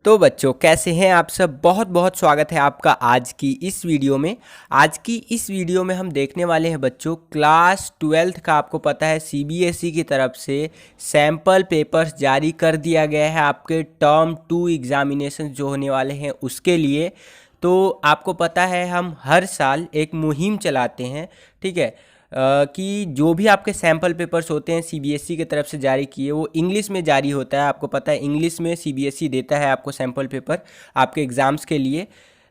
तो बच्चों कैसे हैं आप सब। बहुत बहुत स्वागत है आपका आज की इस वीडियो में। आज की इस वीडियो में हम देखने वाले हैं बच्चों क्लास 12th का। आपको पता है सीबीएसई की तरफ से सैम्पल पेपर्स जारी कर दिया गया है आपके टर्म 2 एग्जामिनेशन जो होने वाले हैं उसके लिए। तो आपको पता है हम हर साल एक मुहिम चलाते हैं, ठीक है, कि जो भी आपके सैम्पल पेपर्स होते हैं सीबीएसई की तरफ से जारी किए वो इंग्लिश में जारी होता है। आपको पता है इंग्लिश में सीबीएसई देता है आपको सैम्पल पेपर आपके एग्ज़ाम्स के लिए।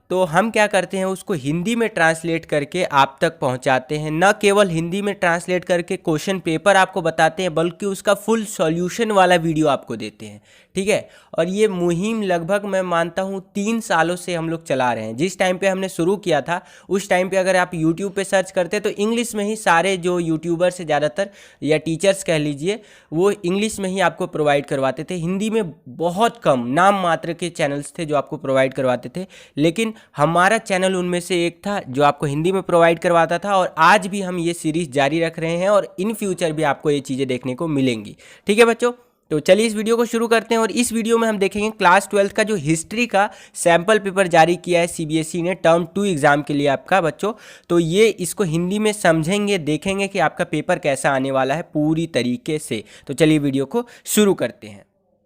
तो हम क्या करते हैं उसको हिंदी में ट्रांसलेट करके आप तक पहुंचाते हैं। न केवल हिंदी में ट्रांसलेट करके क्वेश्चन पेपर आपको बताते हैं बल्कि उसका फुल सॉल्यूशन वाला वीडियो आपको देते हैं, ठीक है। और ये मुहिम लगभग मैं मानता हूँ 3 सालों से हम लोग चला रहे हैं। जिस टाइम पे हमने शुरू किया था उस टाइम पे अगर आप यूट्यूब पे सर्च करते तो इंग्लिश में ही सारे जो यूट्यूबर्स ज़्यादातर या टीचर्स कह लीजिए वो इंग्लिश में ही आपको प्रोवाइड करवाते थे। हिंदी में बहुत कम नाम मात्र के चैनल्स थे जो आपको प्रोवाइड करवाते थे, लेकिन हमारा चैनल उनमें से एक था जो आपको हिंदी में प्रोवाइड करवाता था। और आज भी हम ये सीरीज़ जारी रख रहे हैं और इन फ्यूचर भी आपको ये चीज़ें देखने को मिलेंगी, ठीक है बच्चों। तो चलिए इस वीडियो को शुरू करते हैं। और इस वीडियो में हम देखेंगे क्लास 12th का जो हिस्ट्री का सैम्पल पेपर जारी किया है सीबीएसई ने टर्म 2 एग्ज़ाम के लिए आपका बच्चों। तो ये इसको हिंदी में समझेंगे, देखेंगे कि आपका पेपर कैसा आने वाला है पूरी तरीके से। तो चलिए वीडियो को शुरू करते हैं।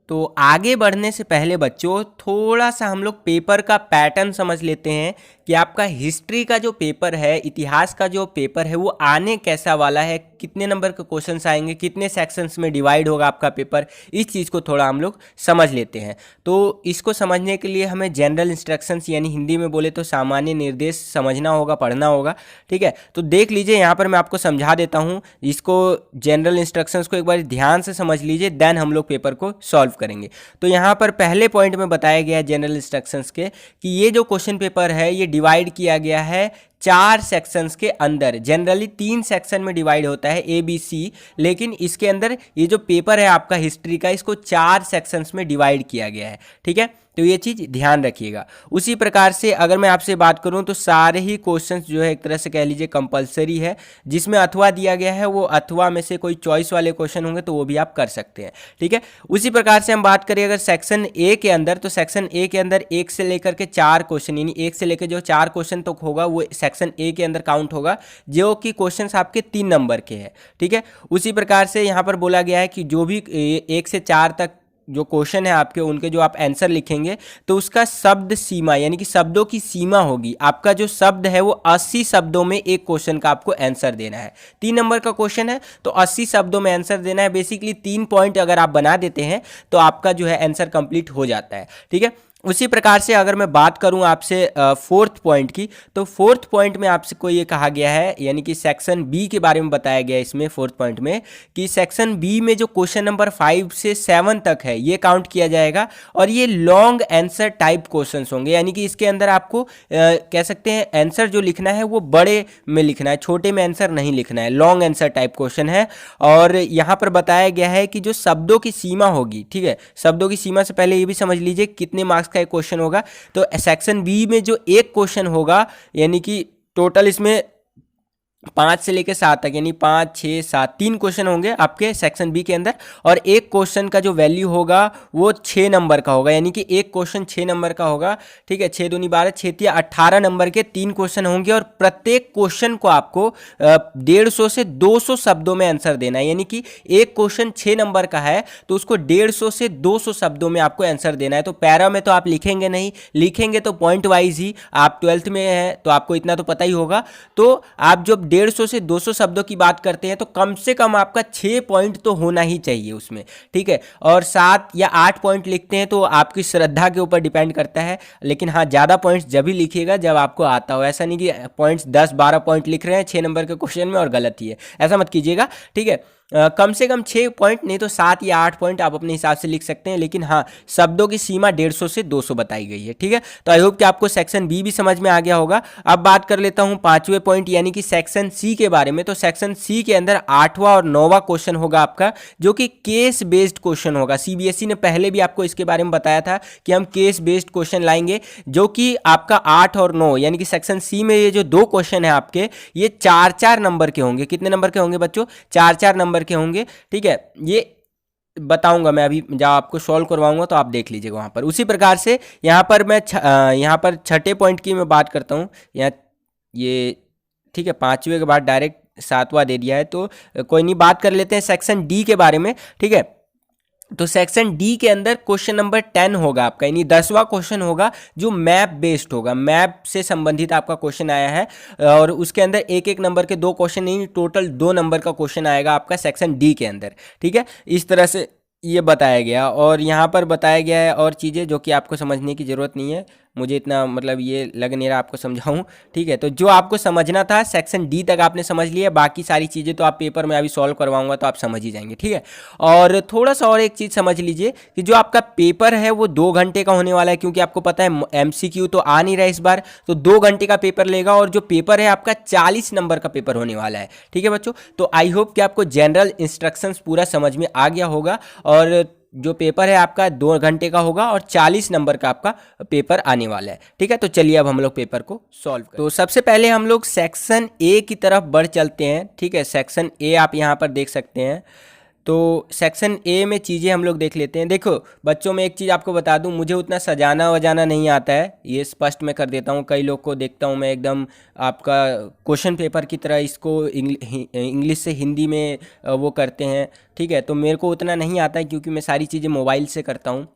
तो आगे बढ़ने से पहले बच्चों थोड़ा सा हम लोग पेपर का पैटर्न समझ लेते हैं कि आपका हिस्ट्री का जो पेपर है, इतिहास का जो पेपर है वो आने कैसा वाला है, कितने नंबर के क्वेश्चंस आएंगे, कितने सेक्शंस में डिवाइड होगा आपका पेपर। इस चीज़ को थोड़ा हम लोग समझ लेते हैं। तो इसको समझने के लिए हमें जनरल इंस्ट्रक्शंस यानी हिंदी में बोले तो सामान्य निर्देश समझना होगा, पढ़ना होगा, ठीक है। तो देख लीजिए यहाँ पर मैं आपको समझा देता हूँ। इसको जनरल इंस्ट्रक्शंस को एक बार ध्यान से समझ लीजिए, देन हम लोग पेपर को सॉल्व करेंगे। तो यहाँ पर पहले पॉइंट में बताया गया है जनरल इंस्ट्रक्शंस के कि ये जो क्वेश्चन पेपर है ये डिवाइड किया गया है 4 सेक्शंस के अंदर। जनरली 3 सेक्शन में डिवाइड होता है ABC, लेकिन इसके अंदर ये जो पेपर है आपका हिस्ट्री का इसको 4 सेक्शंस में डिवाइड किया गया है, ठीक है। तो ये चीज़ ध्यान रखिएगा। उसी प्रकार से अगर मैं आपसे बात करूं तो सारे ही क्वेश्चंस जो है एक तरह से कह लीजिए कंपलसरी है। जिसमें अथवा दिया गया है वो अथवा में से कोई चॉइस वाले क्वेश्चन होंगे तो वो भी आप कर सकते हैं, ठीक है। उसी प्रकार से हम बात करें अगर सेक्शन ए के अंदर, तो सेक्शन ए के अंदर 1 से लेकर के 4 क्वेश्चन यानी 1 से लेकर जो 4 क्वेश्चन तक होगा वो सेक्शन ए के अंदर काउंट होगा, जो कि क्वेश्चन आपके 3 नंबर के हैं, ठीक है। उसी प्रकार से यहाँ पर बोला गया है कि जो भी 1 से 4 तक जो क्वेश्चन है आपके उनके जो आप आंसर लिखेंगे तो उसका शब्द सीमा यानी कि शब्दों की सीमा होगी। आपका जो शब्द है वो 80 शब्दों में एक क्वेश्चन का आपको आंसर देना है। 3 नंबर का क्वेश्चन है तो 80 शब्दों में आंसर देना है। बेसिकली 3 पॉइंट अगर आप बना देते हैं तो आपका जो है आंसर कंप्लीट हो जाता है, ठीक है। उसी प्रकार से अगर मैं बात करूं आपसे 4th पॉइंट की, तो 4th पॉइंट में आपसे को ये कहा गया है यानी कि सेक्शन बी के बारे में बताया गया है इसमें 4th पॉइंट में कि सेक्शन बी में जो क्वेश्चन नंबर 5 से 7 तक है ये काउंट किया जाएगा। और ये लॉन्ग आंसर टाइप क्वेश्चंस होंगे यानी कि इसके अंदर आपको कह सकते हैं आंसर जो लिखना है वो बड़े में लिखना है, छोटे में आंसर नहीं लिखना है। लॉन्ग आंसर टाइप क्वेश्चन है। और यहाँ पर बताया गया है कि जो शब्दों की सीमा होगी, ठीक है, शब्दों की सीमा से पहले ये भी समझ लीजिए कितने मार्क्स का एक क्वेश्चन होगा। तो सेक्शन बी में जो एक क्वेश्चन होगा यानी कि टोटल इसमें 5 से लेकर 7 तक यानी 5, 6, 7 3 क्वेश्चन होंगे आपके सेक्शन बी के अंदर। और एक क्वेश्चन का जो वैल्यू होगा वो 6 नंबर का होगा यानी कि एक क्वेश्चन 6 नंबर का होगा, ठीक है। 6 दूनी 12, 6 तिया 18 नंबर के 3 क्वेश्चन होंगे। और प्रत्येक क्वेश्चन को आपको 150 से 200 शब्दों में आंसर देना है यानी कि एक क्वेश्चन 6 नंबर का है तो उसको 150 से 200 शब्दों में आपको आंसर देना है। तो पैरा में तो आप लिखेंगे नहीं, लिखेंगे तो पॉइंट वाइज ही। आप 12th में हैं तो आपको इतना तो पता ही होगा। तो आप जब 150 से 200 शब्दों की बात करते हैं तो कम से कम आपका 6 पॉइंट तो होना ही चाहिए उसमें, ठीक है। और 7 या 8 पॉइंट लिखते हैं तो आपकी श्रद्धा के ऊपर डिपेंड करता है। लेकिन हाँ, ज़्यादा पॉइंट्स जब भी लिखिएगा जब आपको आता हो। ऐसा नहीं कि पॉइंट्स 10-12 पॉइंट लिख रहे हैं 6 नंबर के क्वेश्चन में और गलत ही है, ऐसा मत कीजिएगा, ठीक है। कम से कम 6 पॉइंट नहीं तो 7 या 8 पॉइंट आप अपने हिसाब से लिख सकते हैं। लेकिन हाँ, शब्दों की सीमा 150 से 200 बताई गई है, ठीक है। तो आई होप कि आपको सेक्शन बी भी समझ में आ गया होगा। अब बात कर लेता हूँ 5वें पॉइंट यानी कि सेक्शन सी के बारे में। तो सेक्शन सी के अंदर 8वां और 9वां क्वेश्चन होगा आपका, जो कि केस बेस्ड क्वेश्चन होगा। सीबीएसई ने पहले भी आपको इसके बारे में बताया था कि हम केस बेस्ड क्वेश्चन लाएंगे, जो कि आपका 8 और 9 यानी कि सेक्शन सी में ये जो 2 क्वेश्चन है आपके ये 4-4 नंबर के होंगे। कितने नंबर के होंगे बच्चों? 4-4 नंबर के होंगे, ठीक है। ये बताऊंगा मैं अभी जब आपको सॉल्व करवाऊंगा तो आप देख लीजिएगा वहाँ पर। उसी प्रकार से यहाँ पर मैं यहाँ पर छठे पॉइंट की मैं बात करता हूँ। यहाँ ये ठीक है, पांचवे के बाद डायरेक्ट सातवां दे दिया है, तो कोई नहीं, बात कर लेते हैं सेक्शन डी के बारे में। ठीक है, तो सेक्शन डी के अंदर क्वेश्चन नंबर 10 होगा आपका, यानी 10वां क्वेश्चन होगा जो मैप बेस्ड होगा, मैप से संबंधित आपका क्वेश्चन आया है। और उसके अंदर एक एक नंबर के दो क्वेश्चन नहीं, टोटल 2 नंबर का क्वेश्चन आएगा आपका सेक्शन डी के अंदर। ठीक है, इस तरह से ये बताया गया, और यहाँ पर बताया गया है और चीज़ें जो कि आपको समझने की ज़रूरत नहीं है, मुझे इतना मतलब ये लग नहीं रहा आपको समझाऊं। ठीक है, तो जो आपको समझना था सेक्शन डी तक आपने समझ लिया, बाकी सारी चीज़ें तो आप पेपर में अभी सॉल्व करवाऊंगा तो आप समझ ही जाएंगे। ठीक है, और थोड़ा सा और एक चीज़ समझ लीजिए कि जो आपका पेपर है वो 2 घंटे का होने वाला है, क्योंकि आपको पता है एमसीक्यू तो आ नहीं रहा है इस बार, तो 2 घंटे का पेपर लेगा, और जो पेपर है आपका 40 नंबर का पेपर होने वाला है। ठीक है बच्चों, तो आई होप कि आपको जनरल इंस्ट्रक्शंस पूरा समझ में आ गया होगा, और जो पेपर है आपका 2 घंटे का होगा और 40 नंबर का आपका पेपर आने वाला है। ठीक है, तो चलिए अब हम लोग पेपर को सॉल्व करें। तो सबसे पहले हम लोग सेक्शन ए की तरफ बढ़ चलते हैं। ठीक है, सेक्शन ए आप यहाँ पर देख सकते हैं। तो सेक्शन ए में चीज़ें हम लोग देख लेते हैं। देखो बच्चों, में एक चीज़ आपको बता दूं, मुझे उतना सजाना वजाना नहीं आता है, ये स्पष्ट मैं कर देता हूं। कई लोग को देखता हूं मैं एकदम आपका क्वेश्चन पेपर की तरह इसको इंग्लिश से हिंदी में वो करते हैं। ठीक है, तो मेरे को उतना नहीं आता है, क्योंकि मैं सारी चीज़ें मोबाइल से करता हूँ।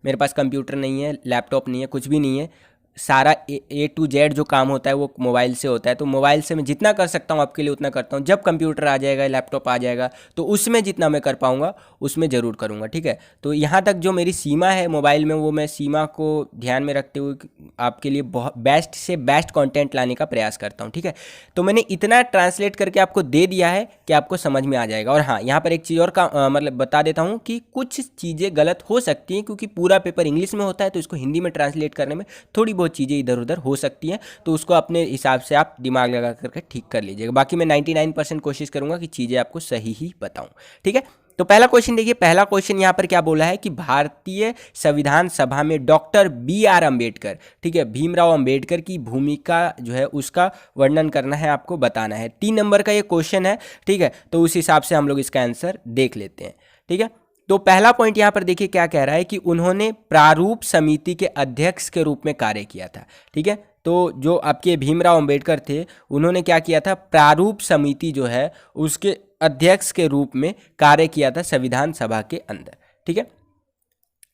मेरे पास कंप्यूटर नहीं है, लैपटॉप नहीं है, कुछ भी नहीं है। सारा ए टू जेड जो काम होता है वो मोबाइल से होता है। तो मोबाइल से मैं जितना कर सकता हूँ आपके लिए उतना करता हूँ। जब कंप्यूटर आ जाएगा, लैपटॉप आ जाएगा, तो उसमें जितना मैं कर पाऊँगा उसमें ज़रूर करूँगा। ठीक है, तो यहाँ तक जो मेरी सीमा है मोबाइल में, वो मैं सीमा को ध्यान में रखते हुए आपके लिए बहुत बेस्ट से बेस्ट कंटेंट लाने का प्रयास करता हूँ। ठीक है, तो मैंने इतना ट्रांसलेट करके आपको दे दिया है कि आपको समझ में आ जाएगा। और हाँ, यहाँ पर एक चीज़ और का मतलब बता देता हूँ कि कुछ चीज़ें गलत हो सकती हैं, क्योंकि पूरा पेपर इंग्लिश में होता है, तो इसको हिंदी में ट्रांसलेट करने में थोड़ी बहुत चीज़ें इधर उधर हो सकती हैं, तो उसको अपने हिसाब से आप दिमाग लगा करके ठीक कर लीजिएगा। बाकी मैं 99% कोशिश करूंगा कि चीज़ें आपको सही ही बताऊं। ठीक है, तो पहला क्वेश्चन देखिए। पहला क्वेश्चन यहाँ पर क्या बोला है कि भारतीय संविधान सभा में डॉक्टर BR अम्बेडकर, ठीक है, भीमराव अम्बेडकर की भूमिका जो है उसका वर्णन करना है, आपको बताना है। 3 नंबर का ये क्वेश्चन है। ठीक है, तो उस हिसाब से हम लोग इसका आंसर देख लेते हैं। ठीक है, तो पहला पॉइंट यहाँ पर देखिए क्या कह रहा है कि उन्होंने प्रारूप समिति के अध्यक्ष के रूप में कार्य किया था। ठीक है, तो जो आपके भीमराव अंबेडकर थे, उन्होंने क्या किया था, प्रारूप समिति जो है उसके अध्यक्ष के रूप में कार्य किया था संविधान सभा के अंदर। ठीक है,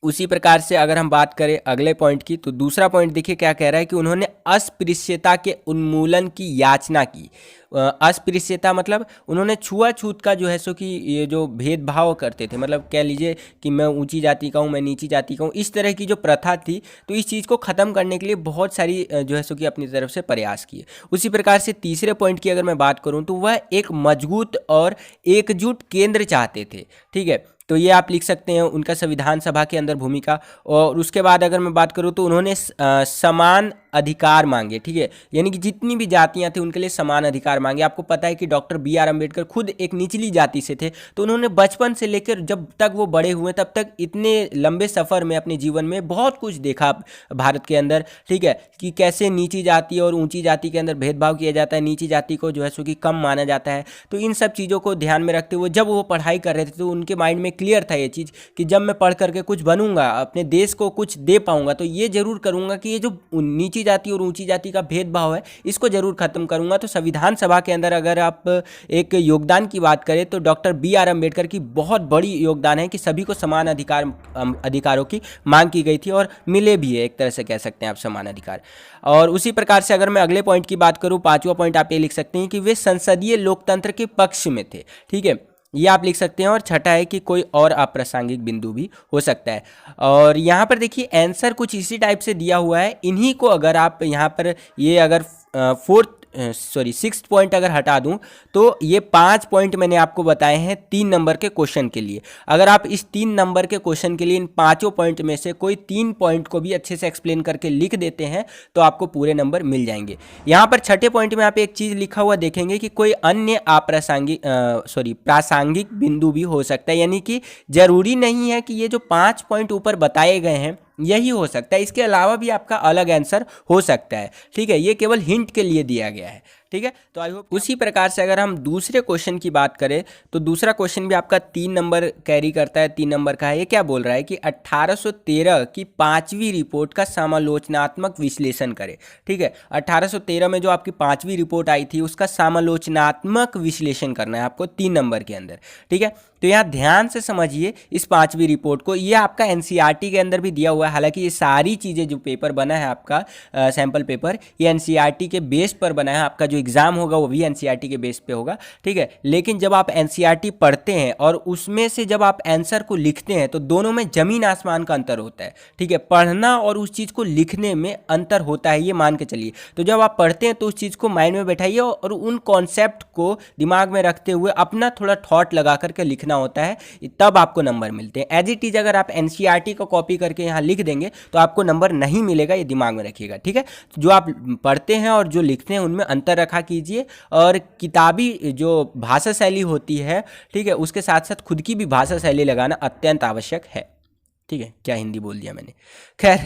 उसी प्रकार से अगर हम बात करें अगले पॉइंट की, तो दूसरा पॉइंट देखिए क्या कह रहा है कि उन्होंने अस्पृश्यता के उन्मूलन की याचना की। अस्पृश्यता मतलब उन्होंने छुआछूत का जो है सो कि ये जो भेदभाव करते थे, मतलब कह लीजिए कि मैं ऊंची जाति का हूँ, मैं नीची जाति का हूँ, इस तरह की जो प्रथा थी, तो इस चीज़ को ख़त्म करने के लिए बहुत सारी जो है सो कि अपनी तरफ से प्रयास किए। उसी प्रकार से तीसरे पॉइंट की अगर मैं बात करूँ तो वह एक मजबूत और एकजुट केंद्र चाहते थे। ठीक है, तो ये आप लिख सकते हैं उनका संविधान सभा के अंदर भूमिका। और उसके बाद अगर मैं बात करूँ तो उन्होंने समान अधिकार मांगे। ठीक है, यानी कि जितनी भी जातियां थी उनके लिए समान अधिकार मांगे। आपको पता है कि डॉक्टर BR अम्बेडकर खुद एक निचली जाति से थे, तो उन्होंने बचपन से लेकर जब तक वो बड़े हुए तब तक इतने लंबे सफ़र में अपने जीवन में बहुत कुछ देखा भारत के अंदर। ठीक है, कि कैसे नीची जाति और ऊंची जाति के अंदर भेदभाव किया जाता है, नीची जाति को जो है सो कि कम माना जाता है। तो इन सब चीज़ों को ध्यान में रखते हुए जब वो पढ़ाई कर रहे थे तो उनके माइंड में क्लियर था ये चीज़ कि जब मैं पढ़ करके कुछ बनूंगा, अपने देश को कुछ दे पाऊंगा, तो ये जरूर करूंगा कि ये जो नीची जाति और ऊंची जाति का भेदभाव है इसको जरूर खत्म करूंगा। तो संविधान सभा के अंदर अगर आप एक योगदान की बात करें तो डॉक्टर BR अम्बेडकर की बहुत बड़ी योगदान है कि सभी को समान अधिकारों की मांग की गई थी और मिले भी है, एक तरह से कह सकते हैं आप समान अधिकार। और उसी प्रकार से अगर मैं अगले पॉइंट की बात करूं, 5वां पॉइंट आप ये लिख सकते हैं कि वे संसदीय लोकतंत्र के पक्ष में थे। ठीक है, ये आप लिख सकते हैं। और छठा है कि कोई और अप्रासंगिक बिंदु भी हो सकता है। और यहाँ पर देखिए आंसर कुछ इसी टाइप से दिया हुआ है। इन्हीं को अगर आप यहाँ पर ये अगर सिक्स्थ पॉइंट अगर हटा दूं तो ये 5 पॉइंट मैंने आपको बताए हैं 3 नंबर के क्वेश्चन के लिए। अगर आप इस 3 नंबर के क्वेश्चन के लिए इन 5 पॉइंट में से कोई 3 पॉइंट को भी अच्छे से एक्सप्लेन करके लिख देते हैं तो आपको पूरे नंबर मिल जाएंगे। यहाँ पर छठे पॉइंट में आप एक चीज़ लिखा हुआ देखेंगे कि कोई अन्य प्रासंगिक बिंदु भी हो सकता है, यानी कि जरूरी नहीं है कि ये जो 5 पॉइंट ऊपर बताए गए हैं यही हो सकता है, इसके अलावा भी आपका अलग आंसर हो सकता है। ठीक है, ये केवल हिंट के लिए दिया गया है। ठीक है। तो आई होप उसी प्रकार से अगर हम दूसरे क्वेश्चन की बात करें तो दूसरा क्वेश्चन भी आपका 3 नंबर कैरी करता है, 3 नंबर का है। ये क्या बोल रहा है कि 1813 की 5वीं रिपोर्ट का समालोचनात्मक विश्लेषण करें। ठीक है, 1813 में जो आपकी 5वीं रिपोर्ट आई थी उसका समालोचनात्मक विश्लेषण करना है आपको 3 नंबर के अंदर। ठीक है, तो यहाँ ध्यान से समझिए इस 5वीं रिपोर्ट को। ये आपका एनसीईआरटी के अंदर भी दिया हुआ है। हालांकि ये सारी चीज़ें जो पेपर बना है आपका सैम्पल पेपर, ये एनसीईआरटी के बेस पर बना है। आपका जो एग्जाम होगा वो भी एनसीईआरटी के बेस पे होगा। ठीक है, लेकिन जब आप एनसीईआरटी पढ़ते हैं और उसमें से जब आप आंसर को लिखते हैं तो दोनों में जमीन आसमान का अंतर होता है। ठीक है, पढ़ना और उस चीज़ को लिखने में अंतर होता है, ये मान के चलिए। तो जब आप पढ़ते हैं तो उस चीज़ को माइंड में बैठाइए और उन कॉन्सेप्ट को दिमाग में रखते हुए अपना थोड़ा थॉट लगा करके लिखना होता है, तब आपको नंबर मिलते हैं। एज इट इज अगर आप एनसीईआरटी को कॉपी करके यहाँ लिख देंगे तो आपको नंबर नहीं मिलेगा, ये दिमाग में रखिएगा। ठीक है, तो जो आप पढ़ते हैं और जो लिखते हैं उनमें अंतर रखा कीजिए, और किताबी जो भाषा शैली होती है, ठीक है, उसके साथ साथ खुद की भी भाषा शैली लगाना अत्यंत आवश्यक है। ठीक है, क्या हिंदी बोल दिया मैंने, खैर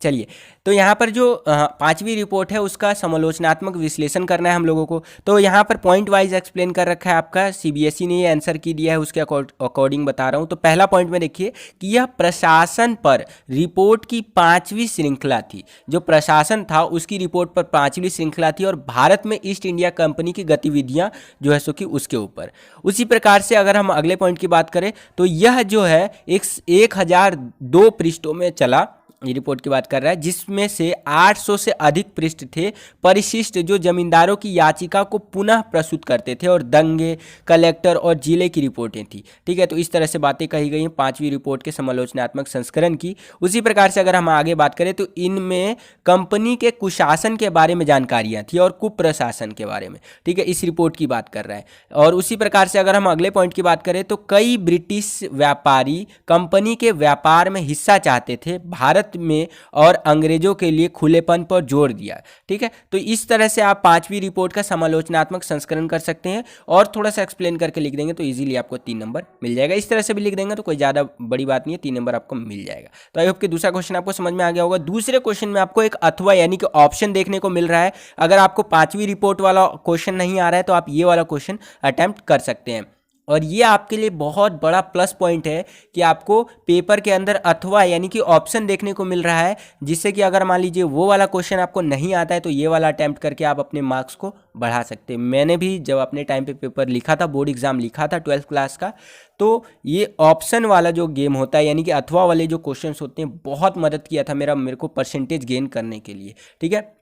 चलिए। तो यहाँ पर जो 5वीं रिपोर्ट है उसका समालोचनात्मक विश्लेषण करना है हम लोगों को। तो यहाँ पर पॉइंट वाइज एक्सप्लेन कर रखा है आपका, सीबीएसई ने ये आंसर की दिया है, उसके अकॉर्डिंग बता रहा हूँ। तो पहला पॉइंट में देखिए कि यह प्रशासन पर रिपोर्ट की 5वीं श्रृंखला थी। जो प्रशासन था उसकी रिपोर्ट पर 5वीं श्रृंखला थी, और भारत में ईस्ट इंडिया कंपनी की गतिविधियाँ जो है सो कि उसके ऊपर। उसी प्रकार से अगर हम अगले पॉइंट की बात करें तो यह जो है 1002 पृष्ठों में चला, ये रिपोर्ट की बात कर रहा है, जिसमें से 800 से अधिक पृष्ठ थे परिशिष्ट जो जमींदारों की याचिका को पुनः प्रस्तुत करते थे, और दंगे, कलेक्टर और जिले की रिपोर्टें थी। ठीक है, तो इस तरह से बातें कही गई हैं 5वीं रिपोर्ट के समालोचनात्मक संस्करण की। उसी प्रकार से अगर हम आगे बात करें तो इनमें कंपनी के कुशासन के बारे में जानकारियाँ थी और कुप्रशासन के बारे में। ठीक है, इस रिपोर्ट की बात कर रहा है। और उसी प्रकार से अगर हम अगले पॉइंट की बात करें तो कई ब्रिटिश व्यापारी कंपनी के व्यापार में हिस्सा चाहते थे भारत में, और अंग्रेजों के लिए खुलेपन पर जोर दिया। ठीक है, तो इस तरह से आप 5वीं रिपोर्ट का समालोचनात्मक संस्करण कर सकते हैं, और थोड़ा सा एक्सप्लेन करके लिख देंगे तो इजीली आपको 3 नंबर मिल जाएगा। इस तरह से भी लिख देंगे तो कोई ज़्यादा बड़ी बात नहीं है, 3 नंबर आपको मिल जाएगा। तो आई होप कि दूसरा क्वेश्चन आपको समझ में आ गया होगा। दूसरे क्वेश्चन में आपको एक अथवा यानी कि ऑप्शन देखने को मिल रहा है। अगर आपको 5वीं रिपोर्ट वाला क्वेश्चन नहीं आ रहा है तो आप ये वाला क्वेश्चन अटेम्प्ट कर सकते हैं, और ये आपके लिए बहुत बड़ा प्लस पॉइंट है कि आपको पेपर के अंदर अथवा यानी कि ऑप्शन देखने को मिल रहा है, जिससे कि अगर मान लीजिए वो वाला क्वेश्चन आपको नहीं आता है तो ये वाला अटैम्प्ट करके आप अपने मार्क्स को बढ़ा सकते हैं। मैंने भी जब अपने टाइम पे पेपर लिखा था, बोर्ड एग्जाम लिखा था 12th क्लास का, तो ये ऑप्शन वाला जो गेम होता है यानी कि अथवा वाले जो क्वेश्चन होते हैं, बहुत मदद किया था मेरे को परसेंटेज गेन करने के लिए। ठीक है,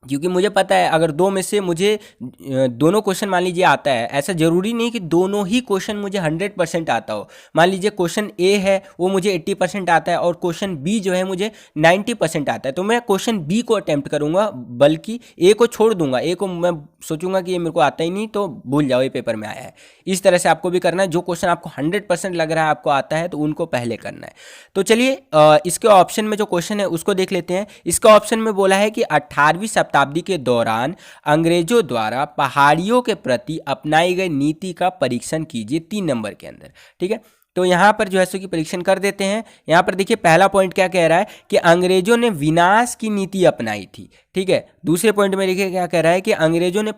क्योंकि मुझे पता है अगर दो में से मुझे दोनों क्वेश्चन मान लीजिए आता है, ऐसा ज़रूरी नहीं कि दोनों ही क्वेश्चन मुझे 100% आता हो। मान लीजिए क्वेश्चन ए है वो मुझे 80% आता है और क्वेश्चन बी जो है मुझे 90% आता है, तो मैं क्वेश्चन बी को अटैम्प्ट करूंगा, बल्कि ए को छोड़ दूंगा। ए को मैं सोचूंगा कि ये मेरे को आता ही नहीं तो भूल जाओ, ये पेपर में आया है। इस तरह से आपको भी करना है। जो क्वेश्चन आपको 100% लग रहा है आपको आता है तो उनको पहले करना है। तो चलिए इसके ऑप्शन में जो क्वेश्चन है उसको देख लेते हैं। इसका ऑप्शन में बोला है कि 18वीं शताब्दी के दौरान अंग्रेजों द्वारा पहाड़ियों के प्रति अपनाई गई नीति का परीक्षण कीजिए 3 नंबर के अंदर। ठीक है, तो यहाँ पर जो है सो कि परीक्षण कर देते हैं। यहाँ पर देखिए पहला पॉइंट क्या कह रहा है कि अंग्रेजों ने विनाश की नीति अपनाई थी। ठीक है, दूसरे पॉइंट में देखिए क्या कह रहा है कि अंग्रेजों ने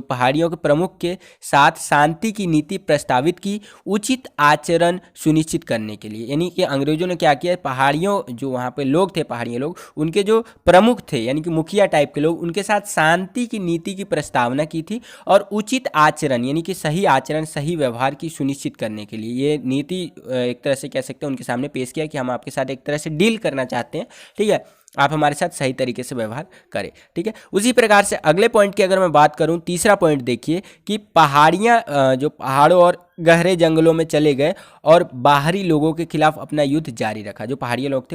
पहाड़ियों के प्रमुख के साथ शांति की नीति प्रस्तावित की, उचित आचरण सुनिश्चित करने के लिए। यानी कि अंग्रेजों ने क्या किया, पहाड़ियों जो वहाँ पे लोग थे, पहाड़ियों लोग, उनके जो प्रमुख थे यानी कि मुखिया टाइप के लोग, उनके साथ शांति की नीति की प्रस्तावना की थी, और उचित आचरण यानी कि सही आचरण, सही व्यवहार की सुनिश्चित करने के लिए ये नीति एक तरह से कह सकते हैं उनके सामने पेश किया कि हम आपके साथ एक तरह से डील करना चाहते हैं। ठीक है, आप हमारे साथ सही तरीके से व्यवहार करें। ठीक है, उसी प्रकार से अगले पॉइंट की अगर मैं बात करूं, तीसरा पॉइंट देखिए कि पहाड़ियां जो पहाड़ों और गहरे जंगलों में चले गए और बाहरी लोगों के खिलाफ अपना युद्ध जारी रखा। जो पहाड़िया लोग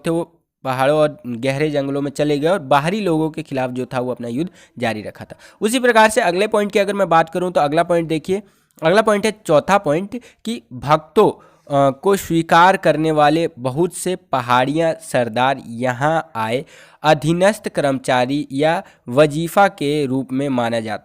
थे वो पहाड़ों और गहरे जंगलों में चले गए और बाहरी लोगों के खिलाफ जो था वो अपना युद्ध जारी रखा था। उसी प्रकार से अगले पॉइंट की अगर मैं बात करूं तो अगला पॉइंट देखिए, अगला पॉइंट है चौथा पॉइंट कि भक्तों को स्वीकार करने वाले बहुत से पहाड़िया सरदार यहाँ आए, अधीनस्थ कर्मचारी या वजीफा के रूप में माना जा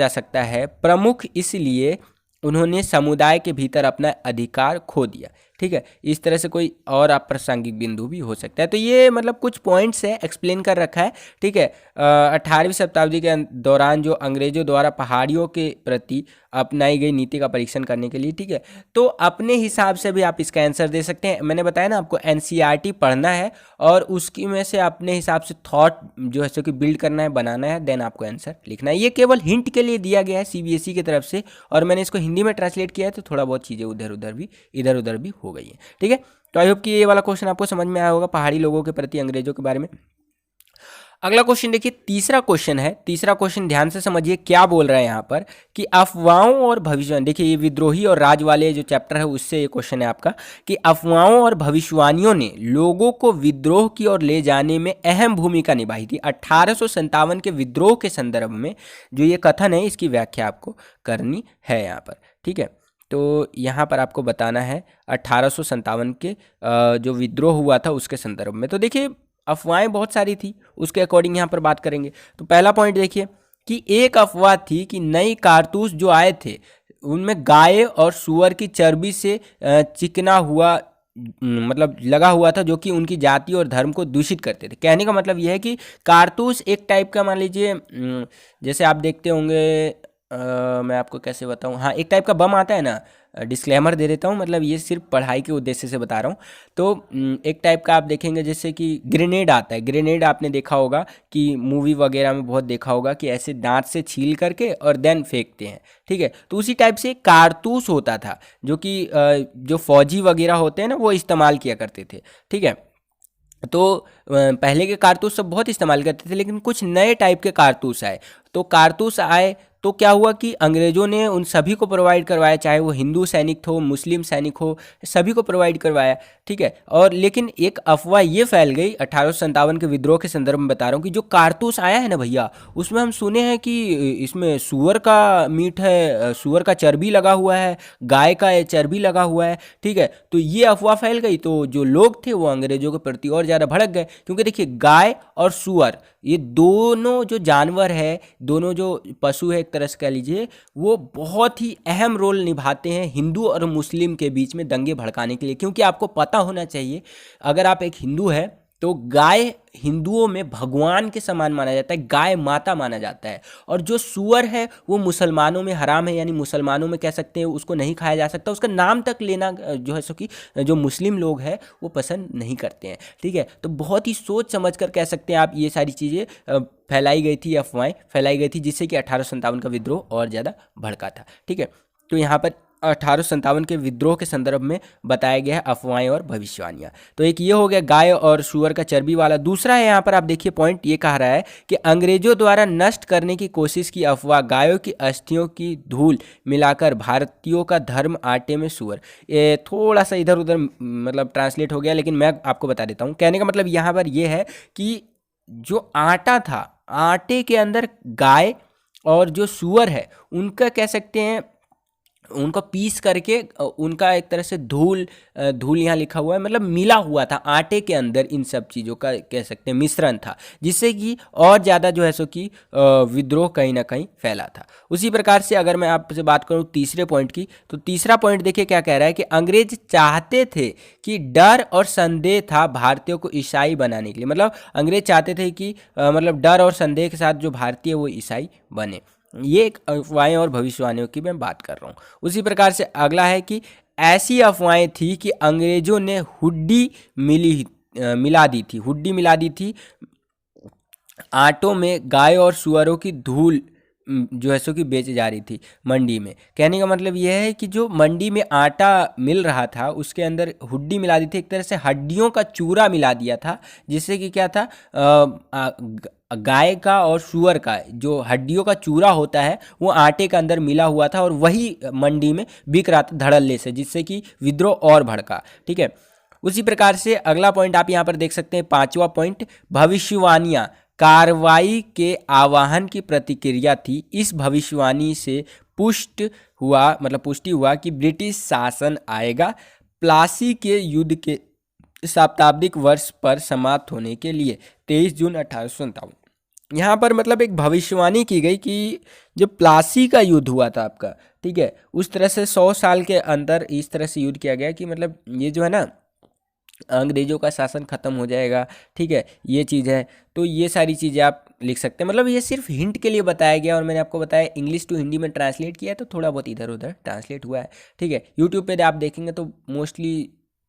सकता है। प्रमुख इसलिए उन्होंने समुदाय के भीतर अपना अधिकार खो दिया। ठीक है। इस तरह से कोई और आप प्रासंगिक बिंदु भी हो सकता है। तो ये मतलब कुछ पॉइंट्स है, एक्सप्लेन कर रखा है, ठीक है। 18वीं शताब्दी के दौरान जो अंग्रेजों द्वारा पहाड़ियों के प्रति अपनाई गई नीति का परीक्षण करने के लिए, ठीक है। तो अपने हिसाब से भी आप इसका आंसर दे सकते हैं। मैंने बताया ना आपको एनसीईआरटी पढ़ना है और उसकी में से अपने हिसाब से थॉट जो है सो कि बिल्ड करना है, बनाना है, देन आपको आंसर लिखना है। ये केवल हिंट के लिए दिया गया है सीबीएसई की तरफ से, और मैंने इसको हिंदी में ट्रांसलेट किया है, तो थोड़ा बहुत चीज़ें इधर उधर भी हो गई हैं, ठीक है। तो आई होप कि ये वाला क्वेश्चन आपको समझ में आया होगा पहाड़ी लोगों के प्रति अंग्रेजों के बारे में। अगला क्वेश्चन देखिए, तीसरा क्वेश्चन है। तीसरा क्वेश्चन ध्यान से समझिए क्या बोल रहा है यहाँ पर कि अफवाहों और भविष्यवाणी। देखिए ये विद्रोही और राज वाले जो चैप्टर है उससे ये क्वेश्चन है आपका कि अफवाहों और भविष्यवाणियों ने लोगों को विद्रोह की ओर ले जाने में अहम भूमिका निभाई थी। 1857 के विद्रोह के संदर्भ में जो ये कथन है इसकी व्याख्या आपको करनी है यहाँ पर, ठीक है। तो यहाँ पर आपको बताना है 1857 के जो विद्रोह हुआ था उसके संदर्भ में। तो देखिए अफवाहें बहुत सारी थी, उसके अकॉर्डिंग यहाँ पर बात करेंगे। तो पहला पॉइंट देखिए कि एक अफवाह थी कि नई कारतूस जो आए थे उनमें गाय और सूअर की चर्बी से चिकना हुआ मतलब लगा हुआ था, जो कि उनकी जाति और धर्म को दूषित करते थे। कहने का मतलब यह है कि कारतूस एक टाइप का, मान लीजिए जैसे आप देखते होंगे, मैं आपको कैसे बताऊं, हाँ एक टाइप का बम आता है ना, डिस्क्लेमर दे देता हूँ, मतलब ये सिर्फ पढ़ाई के उद्देश्य से बता रहा हूँ। तो एक टाइप का आप देखेंगे जैसे कि ग्रेनेड आता है। ग्रेनेड आपने देखा होगा कि मूवी वगैरह में बहुत देखा होगा कि ऐसे दांत से छील करके और देन फेंकते हैं, ठीक है। तो उसी टाइप से कारतूस होता था जो कि जो फौजी वगैरह होते हैं ना वो इस्तेमाल किया करते थे, ठीक है। तो पहले के कारतूस सब बहुत इस्तेमाल करते थे, लेकिन कुछ नए टाइप के कारतूस आए। तो कारतूस आए तो क्या हुआ कि अंग्रेज़ों ने उन सभी को प्रोवाइड करवाया, चाहे वो हिंदू सैनिक हो, मुस्लिम सैनिक हो, सभी को प्रोवाइड करवाया, ठीक है। और लेकिन एक अफवाह ये फैल गई 1857 के विद्रोह के संदर्भ में बता रहा हूँ कि जो कारतूस आया है ना भैया, उसमें हम सुने हैं कि इसमें सूअर का मीट है, सूअर का चर्बी लगा हुआ है, गाय का चर्बी लगा हुआ है, ठीक है। तो ये अफवाह फैल गई, तो जो लोग थे वो अंग्रेज़ों के प्रति और ज़्यादा भड़क गए, क्योंकि देखिए गाय और सूअर ये दोनों जो जानवर है, दोनों जो पशु है एक तरह से कह लीजिए, वो बहुत ही अहम रोल निभाते हैं हिंदू और मुस्लिम के बीच में दंगे भड़काने के लिए। क्योंकि आपको पता होना चाहिए, अगर आप एक हिंदू है तो गाय हिंदुओं में भगवान के समान माना जाता है, गाय माता माना जाता है। और जो सूअर है वो मुसलमानों में हराम है, यानी मुसलमानों में कह सकते हैं उसको नहीं खाया जा सकता, उसका नाम तक लेना जो है सो कि जो मुस्लिम लोग हैं वो पसंद नहीं करते हैं, ठीक है। तो बहुत ही सोच समझ कर कह सकते हैं आप, ये सारी चीज़ें फैलाई गई थी, अफवाहें फैलाई गई थी, जिससे कि 1857 का विद्रोह और ज़्यादा भड़का था, ठीक है। तो यहाँ पर 1857 के विद्रोह के संदर्भ में बताया गया है अफवाहें और भविष्यवाणियाँ। तो एक ये हो गया गाय और सूअर का चर्बी वाला। दूसरा है यहाँ पर आप देखिए पॉइंट ये कह रहा है कि अंग्रेजों द्वारा नष्ट करने की कोशिश की अफवाह, गायों की अस्थियों की धूल मिलाकर भारतीयों का धर्म आटे में सूअर। ये थोड़ा सा इधर उधर मतलब ट्रांसलेट हो गया, लेकिन मैं आपको बता देता हूँ। कहने का मतलब यहाँ पर ये है कि जो आटा था, आटे के अंदर गाय और जो सूअर है उनका कह सकते हैं, उनको पीस करके उनका एक तरह से धूल यहाँ लिखा हुआ है, मतलब मिला हुआ था आटे के अंदर, इन सब चीज़ों का कह सकते हैं मिश्रण था, जिससे कि और ज़्यादा जो है सो कि विद्रोह कहीं ना कहीं फैला था। उसी प्रकार से अगर मैं आपसे बात करूं तीसरे पॉइंट की, तो तीसरा पॉइंट देखिए क्या कह रहा है कि अंग्रेज चाहते थे कि डर और संदेह था भारतीयों को ईसाई बनाने के लिए। मतलब अंग्रेज चाहते थे कि मतलब डर और संदेह के साथ जो भारतीय वो ईसाई बने। ये एक अफवाहें और भविष्यवाणियों की मैं बात कर रहा हूँ। उसी प्रकार से अगला है कि ऐसी अफवाहें थी कि अंग्रेजों ने हुड्डी मिला दी थी, हुड्डी मिला दी थी आटों में, गाय और सुअरों की धूल जो है सो कि बेची जा रही थी मंडी में। कहने का मतलब यह है कि जो मंडी में आटा मिल रहा था उसके अंदर हुड्डी मिला दी थी, एक तरह से हड्डियों का चूरा मिला दिया था, जिससे कि क्या था गाय का और सूअर का जो हड्डियों का चूरा होता है वो आटे के अंदर मिला हुआ था और वही मंडी में बिक रहा था धड़ल्ले से, जिससे कि विद्रोह और भड़का, ठीक है। उसी प्रकार से अगला पॉइंट आप यहाँ पर देख सकते हैं, पांचवा पॉइंट, भविष्यवाणियाँ कार्रवाई के आह्वान की प्रतिक्रिया थी। इस भविष्यवाणी से पुष्टि हुआ कि ब्रिटिश शासन आएगा प्लासी के युद्ध के शताब्दिक वर्ष पर समाप्त होने के लिए 23 जून 1857। यहाँ पर मतलब एक भविष्यवाणी की गई कि जो प्लासी का युद्ध हुआ था आपका, ठीक है, उस तरह से 100 साल के अंदर इस तरह से युद्ध किया गया कि मतलब ये जो है ना अंग्रेजों का शासन खत्म हो जाएगा, ठीक है, ये चीज़ है। तो ये सारी चीज़ें आप लिख सकते हैं, मतलब ये सिर्फ हिंट के लिए बताया गया और मैंने आपको बताया इंग्लिश टू हिंदी में ट्रांसलेट किया है, तो थोड़ा बहुत इधर उधर ट्रांसलेट हुआ है, ठीक है। यूट्यूब पे आप देखेंगे तो मोस्टली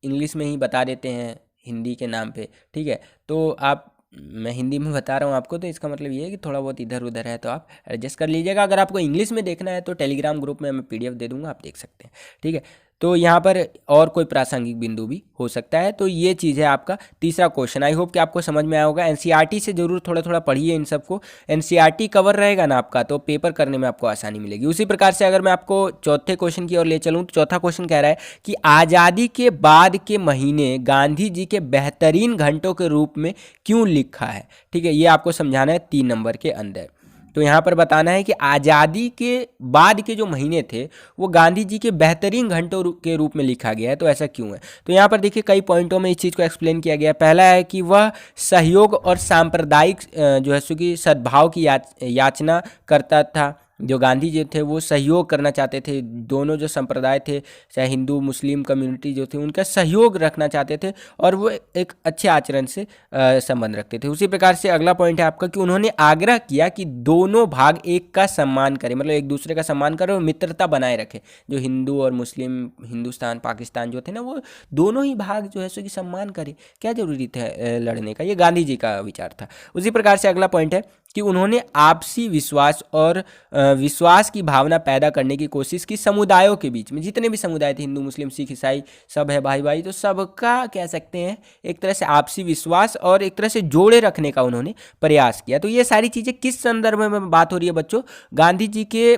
इंग्लिश में ही बता देते हैं हिंदी के नाम पे, ठीक है। तो आप, मैं हिंदी में बता रहा हूँ आपको, तो इसका मतलब ये है कि थोड़ा बहुत इधर उधर है तो आप एडजस्ट कर लीजिएगा। अगर आपको इंग्लिश में देखना है तो टेलीग्राम ग्रुप में मैं पीडीएफ दे दूंगा, आप देख सकते हैं, ठीक है। तो यहाँ पर और कोई प्रासंगिक बिंदु भी हो सकता है। तो ये चीज़ है आपका तीसरा क्वेश्चन। आई होप कि आपको समझ में आया होगा। एनसीईआरटी से जरूर थोड़ा थोड़ा पढ़िए इन सबको, एनसीईआरटी कवर रहेगा ना आपका, तो पेपर करने में आपको आसानी मिलेगी। उसी प्रकार से अगर मैं आपको चौथे क्वेश्चन की ओर ले चलूँ तो चौथा क्वेश्चन कह रहा है कि आज़ादी के बाद के महीने गांधी जी के बेहतरीन घंटों के रूप में क्यों लिखा है, ठीक है, ये आपको समझाना है 3 नंबर के अंदर। तो यहाँ पर बताना है कि आज़ादी के बाद के जो महीने थे वो गांधी जी के बेहतरीन घंटों के रूप में लिखा गया है, तो ऐसा क्यों है। तो यहाँ पर देखिए कई पॉइंटों में इस चीज़ को एक्सप्लेन किया गया है। पहला है कि वह सहयोग और सांप्रदायिक जो है सो कि सद्भाव की याचना करता था। जो गांधी जी थे वो सहयोग करना चाहते थे, दोनों जो संप्रदाय थे, चाहे हिंदू मुस्लिम कम्युनिटी जो थे, उनका सहयोग रखना चाहते थे और वो एक अच्छे आचरण से संबंध रखते थे। उसी प्रकार से अगला पॉइंट है आपका कि उन्होंने आग्रह किया कि दोनों भाग एक का सम्मान करें, मतलब एक दूसरे का सम्मान करें और मित्रता बनाए रखें। जो हिंदू और मुस्लिम, हिंदुस्तान पाकिस्तान जो थे ना, वो दोनों ही भाग जो है सो कि सम्मान करें, क्या जरूरी था लड़ने का, ये गांधी जी का विचार था। उसी प्रकार से अगला पॉइंट है कि उन्होंने आपसी विश्वास और विश्वास की भावना पैदा करने की कोशिश की समुदायों के बीच में। जितने भी समुदाय थे, हिंदू मुस्लिम सिख ईसाई सब है भाई भाई, तो सबका कह सकते हैं एक तरह से आपसी विश्वास और एक तरह से जोड़े रखने का उन्होंने प्रयास किया। तो ये सारी चीज़ें किस संदर्भ में बात हो रही है बच्चों, गांधी जी के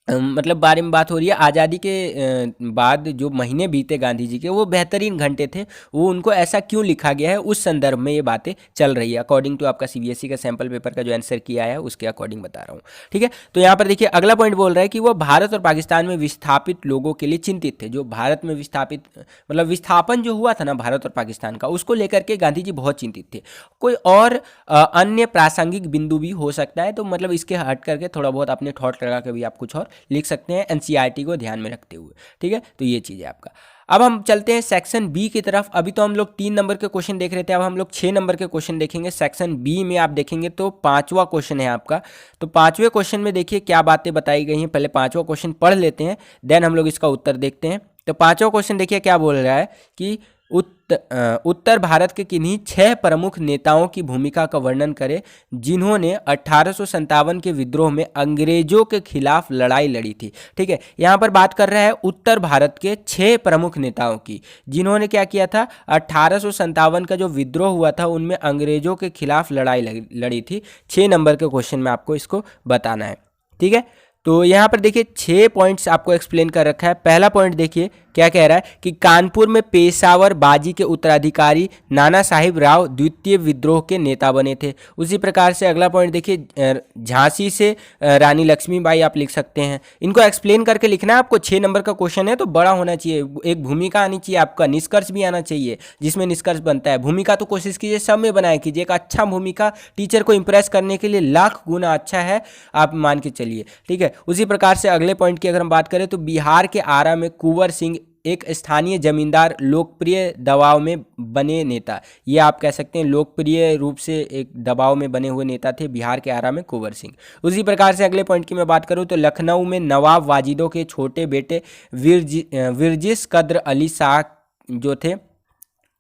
मतलब बारे में बात हो रही है। आज़ादी के बाद जो महीने बीते गांधी जी के, वो बेहतरीन घंटे थे, वो उनको ऐसा क्यों लिखा गया है, उस संदर्भ में ये बातें चल रही है। अकॉर्डिंग टू आपका सीबीएसई का सैंपल पेपर का जो आंसर किया है उसके अकॉर्डिंग बता रहा हूँ, ठीक है। तो यहाँ पर देखिए अगला पॉइंट बोल रहा है कि वो भारत और पाकिस्तान में विस्थापित लोगों के लिए चिंतित थे। जो भारत में विस्थापित, मतलब विस्थापन जो हुआ था ना भारत और पाकिस्तान का, उसको लेकर के गांधी जी बहुत चिंतित थे। कोई और अन्य प्रासंगिक बिंदु भी हो सकता है, तो मतलब इसके हट करके थोड़ा बहुत अपने थॉट लगा के भी आप कुछ और लिख सकते हैं एनसीईआरटी को ध्यान में रखते हुए, ठीक है। तो ये चीज़ है आपका। अब हम चलते हैं सेक्शन बी की तरफ। अभी तो हम लोग 3 नंबर के क्वेश्चन देख रहे थे, अब हम लोग 6 नंबर के क्वेश्चन देखेंगे। सेक्शन बी में आप देखेंगे तो 5वां क्वेश्चन है आपका। तो 5वें क्वेश्चन में देखिए क्या बातें बताई गई हैं। पहले 5वां क्वेश्चन पढ़ लेते हैं, देन हम लोग इसका उत्तर देखते हैं। तो 5वां क्वेश्चन देखिए क्या बोल रहा है कि उत्तर भारत के किन्हीं 6 प्रमुख नेताओं की भूमिका का वर्णन करें जिन्होंने 1857 के विद्रोह में अंग्रेजों के खिलाफ लड़ाई लड़ी थी, ठीक है। यहाँ पर बात कर रहा है उत्तर भारत के 6 प्रमुख नेताओं की, जिन्होंने क्या किया था, 1857 का जो विद्रोह हुआ था उनमें अंग्रेजों के खिलाफ लड़ाई लड़ी थी। 6 नंबर के क्वेश्चन में आपको इसको बताना है, ठीक है। तो यहाँ पर देखिए 6 पॉइंट्स आपको एक्सप्लेन कर रखा है। पहला पॉइंट देखिए क्या कह रहा है कि कानपुर में पेशावर बाजी के उत्तराधिकारी नाना साहिब राव द्वितीय विद्रोह के नेता बने थे। उसी प्रकार से अगला पॉइंट देखिए झांसी से रानी लक्ष्मीबाई आप लिख सकते हैं। इनको एक्सप्लेन करके लिखना है आपको। 6 नंबर का क्वेश्चन है तो बड़ा होना चाहिए, एक भूमिका आनी चाहिए, आपका निष्कर्ष भी आना चाहिए जिसमें निष्कर्ष बनता है। भूमिका तो कोशिश कीजिए सब में बनाए कीजिए, एक अच्छा भूमिका टीचर को इंप्रेस करने के लिए लाख गुना अच्छा है, आप मान के चलिए, ठीक है। उसी प्रकार से अगले पॉइंट की अगर हम बात करें तो बिहार के आरा में कुंवर सिंह एक स्थानीय जमींदार लोकप्रिय दबाव में बने नेता, ये आप कह सकते हैं लोकप्रिय रूप से एक दबाव में बने हुए नेता थे बिहार के आरा में कुंवर सिंह। उसी प्रकार से अगले पॉइंट की मैं बात करूं तो लखनऊ में नवाब वाजिदों के छोटे बेटे विरजिस कद्र अली शाह जो थे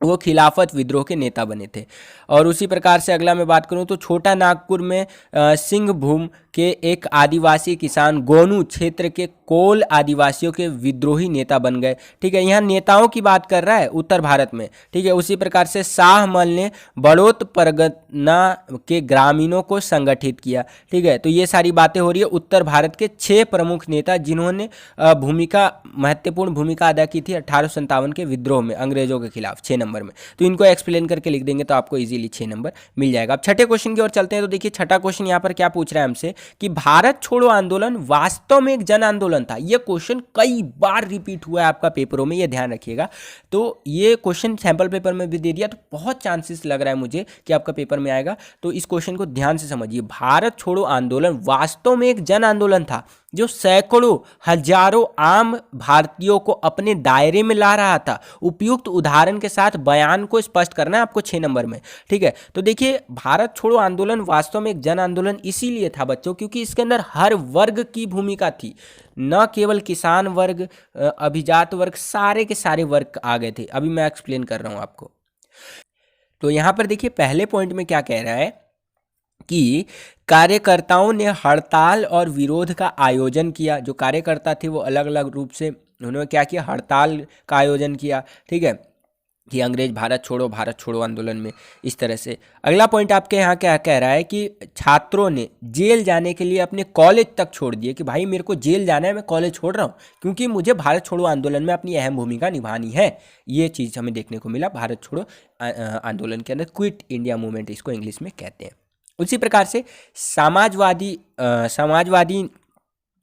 वो खिलाफत विद्रोह के नेता बने थे। और उसी प्रकार से अगला मैं बात करूं तो छोटा नागपुर में सिंहभूम के एक आदिवासी किसान गोनू क्षेत्र के कोल आदिवासियों के विद्रोही नेता बन गए, ठीक है। यहाँ नेताओं की बात कर रहा है उत्तर भारत में, ठीक है। उसी प्रकार से शाहमल ने बड़ौत परगना के ग्रामीणों को संगठित किया, ठीक है। तो ये सारी बातें हो रही है उत्तर भारत के 6 प्रमुख नेता जिन्होंने महत्वपूर्ण भूमिका अदा की थी 1857 के विद्रोह में अंग्रेजों के खिलाफ, 6 नंबर में। तो इनको एक्सप्लेन करके लिख देंगे तो आपको इजीली 6 नंबर मिल जाएगा। अब छठे क्वेश्चन की ओर चलते हैं। तो देखिए छठा क्वेश्चन यहाँ पर क्या पूछ रहा है हमसे कि भारत छोड़ो आंदोलन वास्तव में एक जन आंदोलन था। ये क्वेश्चन कई बार रिपीट हुआ है आपका पेपरों में, ये ध्यान रखिएगा। तो ये क्वेश्चन सैंपल पेपर में भी दे दिया, तो बहुत चांसेस लग रहा है मुझे कि आपका पेपर में आएगा। तो इस क्वेश्चन को ध्यान से समझिए। भारत छोड़ो आंदोलन वास्तव में एक जन आंदोलन था जो सैकड़ों हजारों आम भारतीयों को अपने दायरे में ला रहा था। उपयुक्त उदाहरण के साथ बयान को स्पष्ट करना है आपको 6 नंबर में, ठीक है। तो देखिए, भारत छोड़ो आंदोलन वास्तव में एक जन आंदोलन इसीलिए था बच्चों, क्योंकि इसके अंदर हर वर्ग की भूमिका थी, न केवल किसान वर्ग, अभिजात वर्ग, सारे के सारे वर्ग आ गए थे। अभी मैं एक्सप्लेन कर रहा हूं आपको। तो यहां पर देखिए, पहले पॉइंट में क्या कह रहा है कि कार्यकर्ताओं ने हड़ताल और विरोध का आयोजन किया। जो कार्यकर्ता थे वो अलग अलग रूप से उन्होंने क्या किया, हड़ताल का आयोजन किया, ठीक है, कि अंग्रेज भारत छोड़ो आंदोलन में, इस तरह से। अगला पॉइंट आपके यहाँ क्या कह रहा है कि छात्रों ने जेल जाने के लिए अपने कॉलेज तक छोड़ दिए, कि भाई मेरे को जेल जाना है, मैं कॉलेज छोड़ रहा हूँ क्योंकि मुझे भारत छोड़ो आंदोलन में अपनी अहम भूमिका निभानी है। ये चीज़ हमें देखने को मिला भारत छोड़ो आंदोलन के अंदर, क्विट इंडिया मूवमेंट इसको इंग्लिश में कहते हैं। उसी प्रकार से समाजवादी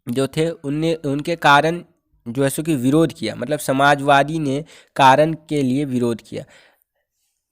जो थे उनके कारण जो है सो कि विरोध किया, मतलब समाजवादी ने कारण के लिए विरोध किया।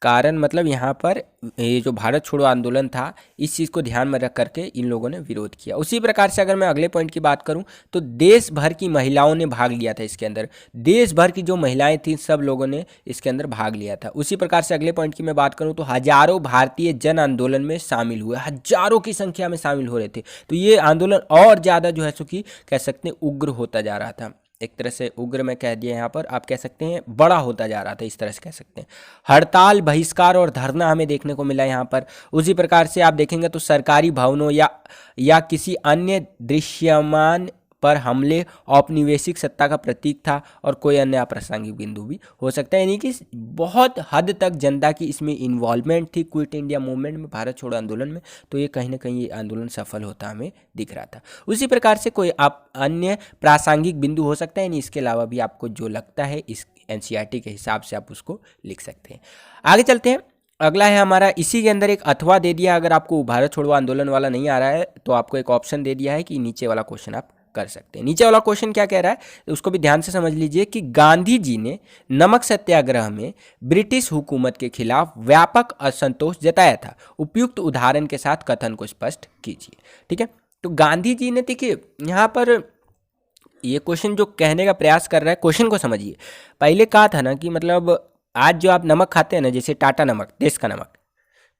कारण मतलब यहाँ पर ये जो भारत छोड़ो आंदोलन था, इस चीज़ को ध्यान में रख करके इन लोगों ने विरोध किया। उसी प्रकार से अगर मैं अगले पॉइंट की बात करूँ तो देश भर की महिलाओं ने भाग लिया था इसके अंदर। देश भर की जो महिलाएं थीं सब लोगों ने इसके अंदर भाग लिया था। उसी प्रकार से अगले पॉइंट की मैं बात करूँ तो हजारों भारतीय जन आंदोलन में शामिल हुए, हजारों की संख्या में शामिल हो रहे थे। तो ये आंदोलन और ज़्यादा जो है सो कि कह सकते हैं उग्र होता जा रहा था। एक तरह से उग्र में कह दिया यहाँ पर, आप कह सकते हैं बड़ा होता जा रहा था, इस तरह से कह सकते हैं। हड़ताल, बहिष्कार और धरना हमें देखने को मिला यहाँ पर। उसी प्रकार से आप देखेंगे तो सरकारी भवनों या किसी अन्य दृश्यमान पर हमले औपनिवेशिक सत्ता का प्रतीक था, और कोई अन्य अप्रासंगिक बिंदु भी हो सकता है। यानी कि बहुत हद तक जनता की इसमें इन्वॉल्वमेंट थी क्विट इंडिया मूवमेंट में, भारत छोड़ो आंदोलन में। तो ये कहीं ना कहीं ये आंदोलन सफल होता हमें दिख रहा था। उसी प्रकार से कोई आप अन्य प्रासंगिक बिंदु हो सकता है, यानी इसके अलावा भी आपको जो लगता है इस एनसीईआरटी के हिसाब से आप उसको लिख सकते हैं। आगे चलते हैं। अगला है हमारा, इसी के अंदर एक अथवा दे दिया। अगर आपको भारत छोड़ो आंदोलन वाला नहीं आ रहा है तो आपको एक ऑप्शन दे दिया है कि नीचे वाला क्वेश्चन आप कर सकते हैं। नीचे वाला क्वेश्चन क्या कह रहा है उसको भी ध्यान से समझ लीजिए कि गांधी जी ने नमक सत्याग्रह में ब्रिटिश हुकूमत के खिलाफ व्यापक असंतोष जताया था। उपयुक्त उदाहरण के साथ कथन को स्पष्ट कीजिए, ठीक है। तो गांधी जी ने, देखिए यहाँ पर ये क्वेश्चन जो कहने का प्रयास कर रहा है, क्वेश्चन को समझिए। पहले कहा था ना कि मतलब आज जो आप नमक खाते हैं ना, जैसे टाटा नमक, देश का नमक,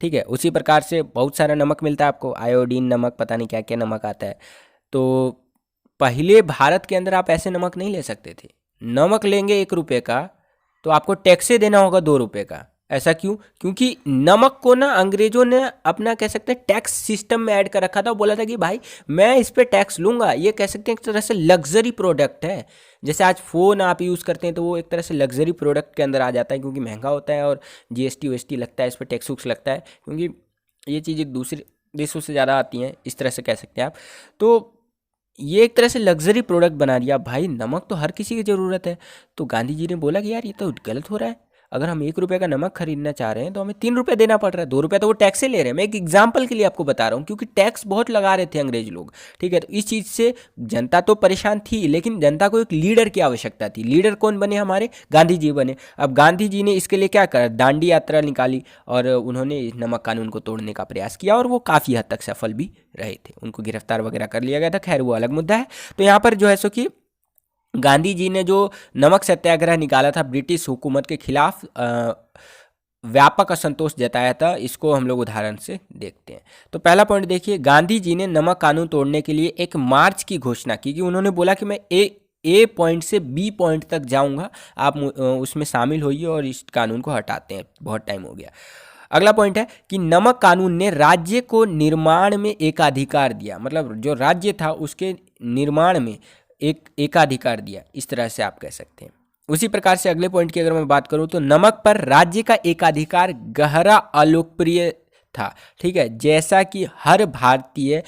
ठीक है, उसी प्रकार से बहुत सारा नमक मिलता है आपको, आयोडीन नमक, पता नहीं क्या क्या नमक आता है। तो पहले भारत के अंदर आप ऐसे नमक नहीं ले सकते थे। नमक लेंगे 1 रुपये का तो आपको टैक्स देना होगा 2 रुपये का। ऐसा क्यों? क्योंकि नमक को ना अंग्रेजों ने अपना कह सकते हैं टैक्स सिस्टम में ऐड कर रखा था। बोला था कि भाई मैं इस पे टैक्स लूँगा। ये कह सकते हैं एक तरह से लग्जरी प्रोडक्ट है। जैसे आज फ़ोन आप यूज़ करते हैं तो वो एक तरह से लग्जरी प्रोडक्ट के अंदर आ जाता है, क्योंकि महंगा होता है और जीएसटी वीएसटी लगता है, इस पर टैक्स वैक्स लगता है, क्योंकि ये चीज़ें दूसरे देशों से ज़्यादा आती हैं, इस तरह से कह सकते हैं आप। तो ये एक तरह से लग्जरी प्रोडक्ट बना दिया। भाई नमक तो हर किसी की ज़रूरत है। तो गांधी जी ने बोला कि यार ये तो गलत हो रहा है। अगर हम 1 रुपये का नमक खरीदना चाह रहे हैं तो हमें 3 रुपये देना पड़ रहा है। 2 रुपये तो वो टैक्स से ले रहे हैं। मैं एक एग्जाम्पल के लिए आपको बता रहा हूँ, क्योंकि टैक्स बहुत लगा रहे थे अंग्रेज लोग, ठीक है। तो इस चीज़ से जनता तो परेशान थी, लेकिन जनता को एक लीडर की आवश्यकता थी। लीडर कौन बने? हमारे गांधी जी बने। अब गांधी जी ने इसके लिए क्या करा, दांडी यात्रा निकाली और उन्होंने नमक कानून को तोड़ने का प्रयास किया, और वो काफ़ी हद तक सफल भी रहे थे। उनको गिरफ्तार वगैरह कर लिया गया था, खैर वो अलग मुद्दा है। तो यहाँ पर जो है सो कि गांधी जी ने जो नमक सत्याग्रह निकाला था, ब्रिटिश हुकूमत के खिलाफ व्यापक असंतोष जताया था। इसको हम लोग उदाहरण से देखते हैं। तो पहला पॉइंट देखिए, गांधी जी ने नमक कानून तोड़ने के लिए एक मार्च की घोषणा की, कि उन्होंने बोला कि मैं ए पॉइंट से बी पॉइंट तक जाऊंगा, आप उसमें शामिल होइए और इस कानून को हटाते हैं, बहुत टाइम हो गया। अगला पॉइंट है कि नमक कानून ने राज्य को निर्माण में एकाधिकार दिया, मतलब जो राज्य था उसके निर्माण में एक एकाधिकार दिया, इस तरह से आप कह सकते हैं। उसी प्रकार से अगले पॉइंट की अगर मैं बात करूं तो नमक पर राज्य का एकाधिकार गहरा अलोकप्रिय था, ठीक है। जैसा कि हर भारतीय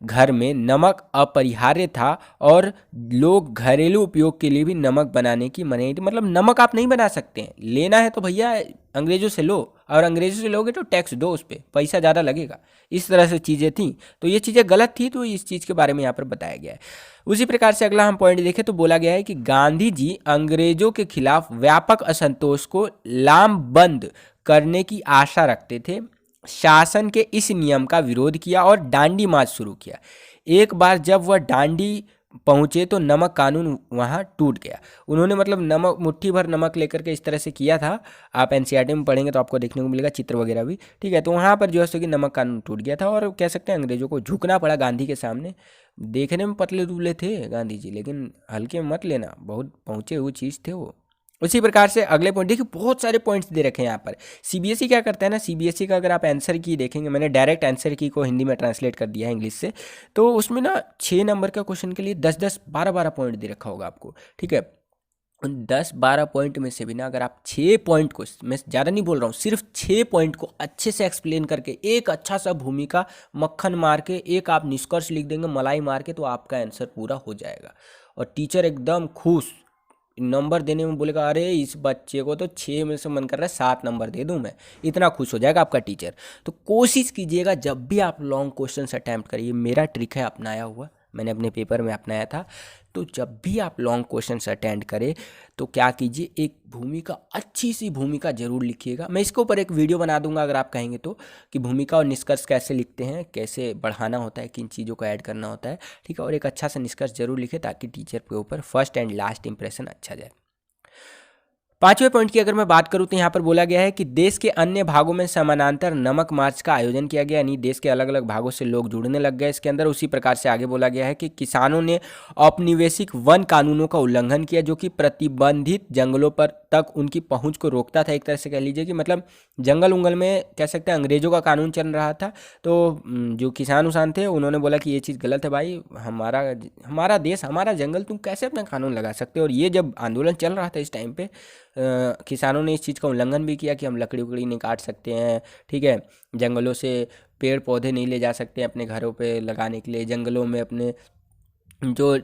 घर में नमक अपरिहार्य था और लोग घरेलू उपयोग के लिए भी नमक बनाने की मनाही थी। मतलब नमक आप नहीं बना सकते हैं, लेना है तो भैया अंग्रेजों से लो, और अंग्रेजों से लोगे तो टैक्स दो, उस पर पैसा ज़्यादा लगेगा। इस तरह से चीज़ें थी, तो ये चीज़ें गलत थी, तो इस चीज़ के बारे में यहाँ पर बताया गया है। उसी प्रकार से अगला हम पॉइंट देखें तो बोला गया है कि गांधी जी अंग्रेजों के खिलाफ व्यापक असंतोष को लामबंद करने की आशा रखते थे। शासन के इस नियम का विरोध किया और डांडी मार्च शुरू किया। एक बार जब वह डांडी पहुंचे तो नमक कानून वहां टूट गया। उन्होंने मतलब नमक, मुट्ठी भर नमक लेकर के इस तरह से किया था। आप एनसीईआरटी में पढ़ेंगे तो आपको देखने को मिलेगा चित्र वगैरह भी, ठीक है। तो वहां पर जो है सो कि नमक कानून टूट गया था और कह सकते हैं अंग्रेजों को झुकना पड़ा गांधी के सामने। देखने में पतले दुबले थे गांधी जी, लेकिन हल्के में मत लेना, बहुत पहुंचे हुए चीज़ थे वो। उसी प्रकार से अगले पॉइंट देखिए, बहुत सारे पॉइंट्स दे रखे हैं यहाँ पर। सीबीएसई क्या करता है ना, सीबीएसई का अगर आप आंसर की देखेंगे, मैंने डायरेक्ट आंसर की को हिंदी में ट्रांसलेट कर दिया है इंग्लिश से, तो उसमें ना 6 नंबर का क्वेश्चन के लिए 10-10, 12-12 पॉइंट दे रखा होगा आपको, ठीक है। उन 10-12 पॉइंट में से भी ना अगर आप 6 पॉइंट को, मैं ज़्यादा नहीं बोल रहा हूँ, सिर्फ 6 पॉइंट को अच्छे से एक्सप्लेन करके एक अच्छा सा भूमिका मक्खन मार के एक आप निष्कर्ष लिख देंगे मलाई मार के, तो आपका आंसर पूरा हो जाएगा। और टीचर एकदम खुश, नंबर देने में बोलेगा अरे इस बच्चे को तो 6 में से मन कर रहा है 7 नंबर दे दूं मैं, इतना खुश हो जाएगा आपका टीचर। तो कोशिश कीजिएगा जब भी आप लॉन्ग क्वेश्चन अटैम्प्ट करिए, मेरा ट्रिक है अपनाया हुआ, मैंने अपने पेपर में अपनाया था। तो जब भी आप लॉन्ग क्वेश्चन अटेंड करें तो क्या कीजिए, एक भूमिका, अच्छी सी भूमिका जरूर लिखिएगा। मैं इसके ऊपर एक वीडियो बना दूंगा अगर आप कहेंगे तो, कि भूमिका और निष्कर्ष कैसे लिखते हैं, कैसे बढ़ाना होता है, किन चीज़ों को ऐड करना होता है, ठीक है। और एक अच्छा सा निष्कर्ष जरूर लिखे ताकि टीचर के ऊपर फर्स्ट एंड लास्ट इंप्रेशन अच्छा जाए। 5वें पॉइंट की अगर मैं बात करूं तो यहाँ पर बोला गया है कि देश के अन्य भागों में समानांतर नमक मार्च का आयोजन किया गया, यानी देश के अलग अलग भागों से लोग जुड़ने लग गए इसके अंदर। उसी प्रकार से आगे बोला गया है कि किसानों ने औपनिवेशिक वन कानूनों का उल्लंघन किया जो कि प्रतिबंधित जंगलों पर तक उनकी पहुंच को रोकता था। एक तरह से कह लीजिए कि मतलब जंगल उंगल में कह सकते हैं अंग्रेजों का कानून चल रहा था, तो जो किसान उसान थे उन्होंने बोला कि ये चीज़ गलत है भाई, हमारा देश, हमारा जंगल, तुम कैसे अपना कानून लगा सकते हो। और ये जब आंदोलन चल रहा था इस टाइम पे किसानों ने इस चीज़ का उल्लंघन भी किया कि हम लकड़ी उकड़ी नहीं काट सकते हैं, ठीक है, जंगलों से पेड़ पौधे नहीं ले जा सकते हैं अपने घरों पे लगाने के लिए, जंगलों में अपने जो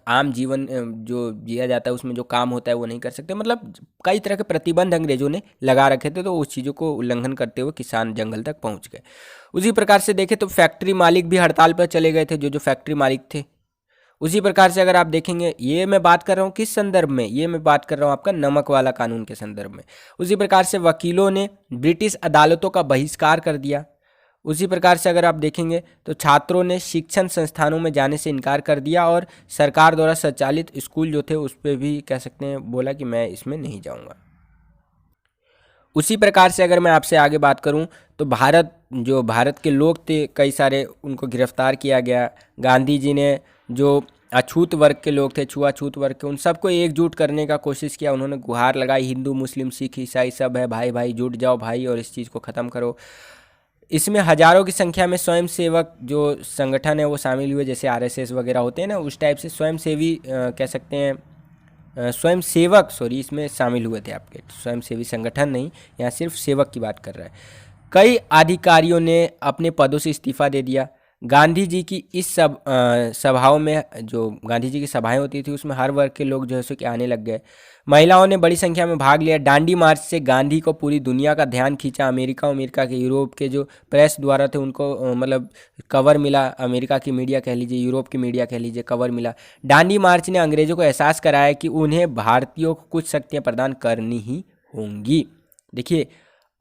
आम जीवन जो जिया जाता है उसमें जो काम होता है वो नहीं कर सकते। मतलब कई तरह के प्रतिबंध अंग्रेजों ने लगा रखे थे, तो उस चीज़ों को उल्लंघन करते हुए किसान जंगल तक पहुंच गए। उसी प्रकार से देखें तो फैक्ट्री मालिक भी हड़ताल पर चले गए थे, जो फैक्ट्री मालिक थे। उसी प्रकार से अगर आप देखेंगे, ये मैं बात कर रहा हूँ किस संदर्भ में, ये मैं बात कर रहा हूँ आपका नमक वाला कानून के संदर्भ में। उसी प्रकार से वकीलों ने ब्रिटिश अदालतों का बहिष्कार कर दिया। उसी प्रकार से अगर आप देखेंगे तो छात्रों ने शिक्षण संस्थानों में जाने से इनकार कर दिया और सरकार द्वारा संचालित स्कूल जो थे उस पर भी कह सकते हैं बोला कि मैं इसमें नहीं जाऊँगा। उसी प्रकार से अगर मैं आपसे आगे बात करूं तो भारत के लोग थे कई सारे, उनको गिरफ्तार किया गया। गांधी जी ने जो अछूत वर्ग के लोग थे, छुआछूत वर्ग के, उन सबको एकजुट करने का कोशिश किया। उन्होंने गुहार लगाई, हिंदू मुस्लिम सिख ईसाई सब है भाई भाई, जुट जाओ भाई और इस चीज़ को ख़त्म करो। इसमें हज़ारों की संख्या में स्वयं सेवक जो संगठन है वो शामिल हुए, जैसे आरएसएस वगैरह होते हैं ना, उस टाइप से स्वयं सेवी कह सकते हैं स्वयं सेवक, सॉरी, इसमें शामिल हुए थे आपके, स्वयं सेवी संगठन नहीं, यहाँ सिर्फ सेवक की बात कर रहा है। कई अधिकारियों ने अपने पदों से इस्तीफा दे दिया। गांधी जी की इस सभाओं में, जो गांधी जी की सभाएं होती थी उसमें हर वर्ग के लोग जो है सो कि आने लग गए। महिलाओं ने बड़ी संख्या में भाग लिया। डांडी मार्च से गांधी को पूरी दुनिया का ध्यान खींचा। अमेरिका के, यूरोप के जो प्रेस द्वारा थे उनको मतलब कवर मिला। अमेरिका की मीडिया कह लीजिए, यूरोप की मीडिया कह लीजिए, कवर मिला। डांडी मार्च ने अंग्रेजों को एहसास कराया कि उन्हें भारतीयों को कुछ शक्तियाँ प्रदान करनी ही होंगी। देखिए